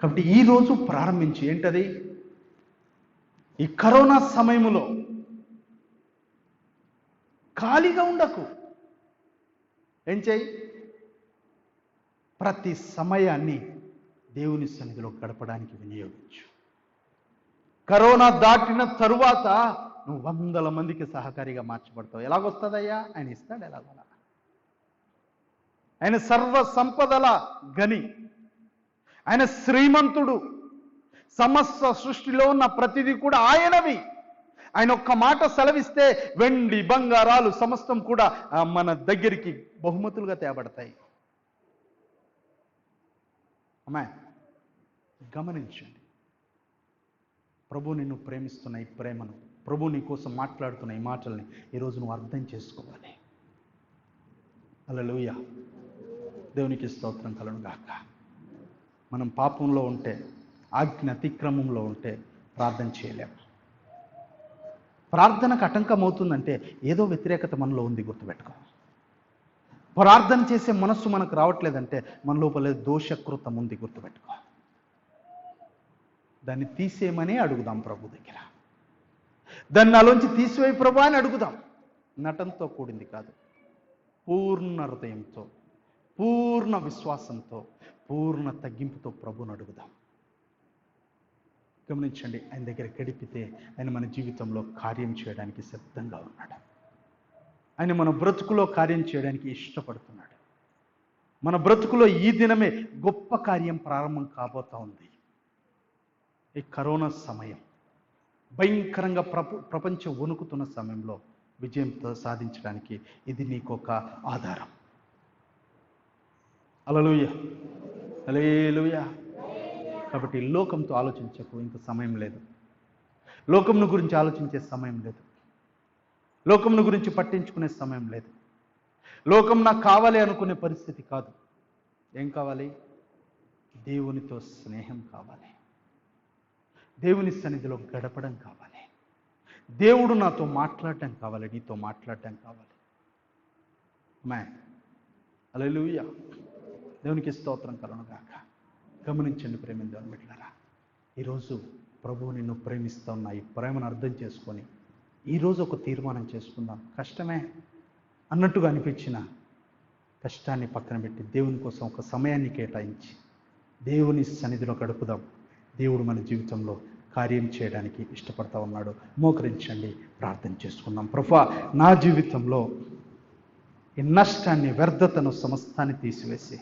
కాబట్టి ఈరోజు ప్రారంభించి ఏంటది? ఈ కరోనా సమయంలో ఖాళీగా ఉండకు. ఏం చేయి? ప్రతి సమయాన్ని దేవుని సన్నిధిలో గడపడానికి వినియోగించు. కరోనా దాటిన తరువాత నువ్వు 100 మందికి సహకారిగా మార్చబడతావు. ఎలాగొస్తుందయ్యా? ఆయన ఇస్తాడు ఎలాగోలా. ఆయన సర్వ సంపదల గని, ఆయన శ్రీమంతుడు. సమస్త సృష్టిలో ఉన్న ప్రతిదీ కూడా ఆయనవి. ఆయన ఒక్క మాట సెలవిస్తే వెండి బంగారాలు సమస్తం కూడా మన దగ్గరికి బహుమతులుగా తేబడతాయి. అమ్మా, గమనించండి. ప్రభు నిన్ను ప్రేమిస్తున్న ఈ ప్రేమను, ప్రభు నీ కోసం మాట్లాడుతున్న ఈ మాటల్ని ఈరోజు నువ్వు అర్థం చేసుకోవాలి. హల్లెలూయా. దేవునికి స్తోత్రం కలుగును గాక. మనం పాపంలో ఉంటే, ఆజ్ఞ అతిక్రమంలో ఉంటే ప్రార్థన చేయలేము. ప్రార్థనకు ఆటంకం అవుతుందంటే ఏదో వ్యతిరేకత మనలో ఉంది, గుర్తుపెట్టుకో. ప్రార్థన చేసే మనస్సు మనకు రావట్లేదంటే మన లోపల దోషకృతం ఉంది, గుర్తుపెట్టుకో. దాన్ని తీసేయమని అడుగుదాం ప్రభు దగ్గర. దాన్ని నాలోంచి తీసివేయి ప్రభు అని అడుగుదాం. నటనతో కూడింది కాదు, పూర్ణ హృదయంతో, పూర్ణ విశ్వాసంతో, పూర్ణ తగ్గింపుతో ప్రభుని అడుగుదాం. గమనించండి, ఆయన దగ్గర గడిపితే ఆయన మన జీవితంలో కార్యం చేయడానికి సిద్ధంగా ఉన్నాడు. ఆయన మన బ్రతుకులో కార్యం చేయడానికి ఇష్టపడుతున్నాడు. మన బ్రతుకులో ఈ దినమే గొప్ప కార్యం ప్రారంభం కాబోతా ఉంది. ఈ కరోనా సమయం భయంకరంగా ప్రపంచం వణుకుతున్న సమయంలో విజయంతో సాధించడానికి ఇది నీకొక ఆధారం. హల్లెలూయా, హల్లెలూయా. కాబట్టి లోకంతో ఆలోచించకు, ఇంత సమయం లేదు. లోకంను గురించి ఆలోచించే సమయం లేదు. లోకంను గురించి పట్టించుకునే సమయం లేదు. లోకం నాకు కావాలి అనుకునే పరిస్థితి కాదు. ఏం కావాలి? దేవునితో స్నేహం కావాలి, దేవుని సన్నిధిలో గడపడం కావాలి, దేవుడు నాతో మాట్లాడటం కావాలి, నీతో మాట్లాడటం కావాలి. ఆమేన్, హల్లెలూయా. దేవునికి స్తోత్రం కలుగును గాక. గమనించండి ప్రేమ దేవుని బిడ్డలారా, ఈరోజు ప్రభువు నిన్ను ప్రేమిస్తూ ఉన్న ఈ ప్రేమను అర్థం చేసుకొని ఈరోజు ఒక తీర్మానం చేసుకుందాం. కష్టమే అన్నట్టుగా అనిపించిన కష్టాన్ని పక్కన పెట్టి దేవుని కోసం ఒక సమయాన్ని కేటాయించి దేవుని సన్నిధిలో గడుపుదాం. దేవుడు మన జీవితంలో కార్యం చేయడానికి ఇష్టపడతా ఉన్నాడు. మోకరించండి, ప్రార్థన చేసుకుందాం. ప్రభువా, నా జీవితంలో ఈ నష్టాన్ని, వ్యర్థతను, సమస్తాన్ని తీసివేసి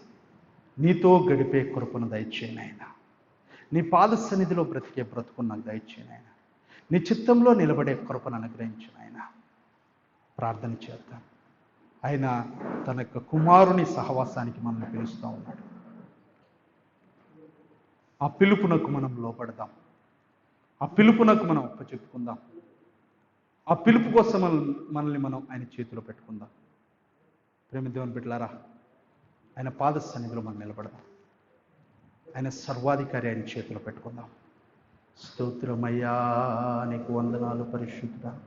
నీతో గడిపే కృపను దయచేయను ఆయన. నీ పాద సన్నిధిలో బ్రతికే బ్రతుకును నాకు దయచేయను ఆయన. నీ చిత్తంలో నిలబడే కృపను అనుగ్రహించిన ఆయన. ప్రార్థన చేద్దాం. ఆయన తన యొక్క కుమారుని సహవాసానికి మనల్ని పిలుస్తూ ఉన్నాడు. ఆ పిలుపునకు మనం లోపడదాం. ఆ పిలుపునకు మనం ఒప్పచెప్పుకుందాం. ఆ పిలుపు కోసం మనల్ని మనం ఆయన చేతిలో పెట్టుకుందాం. ప్రేమ దేవుని బిడ్డలారా, ఆయన పాద సన్నిధిలో మనం నిలబడదాం. ఆయన సర్వాధికారి ఆయన చేతిలో పెట్టుకుందాం. స్తోత్రమయ్యా, నీకు వందనాలు పరిశుద్ధుడా.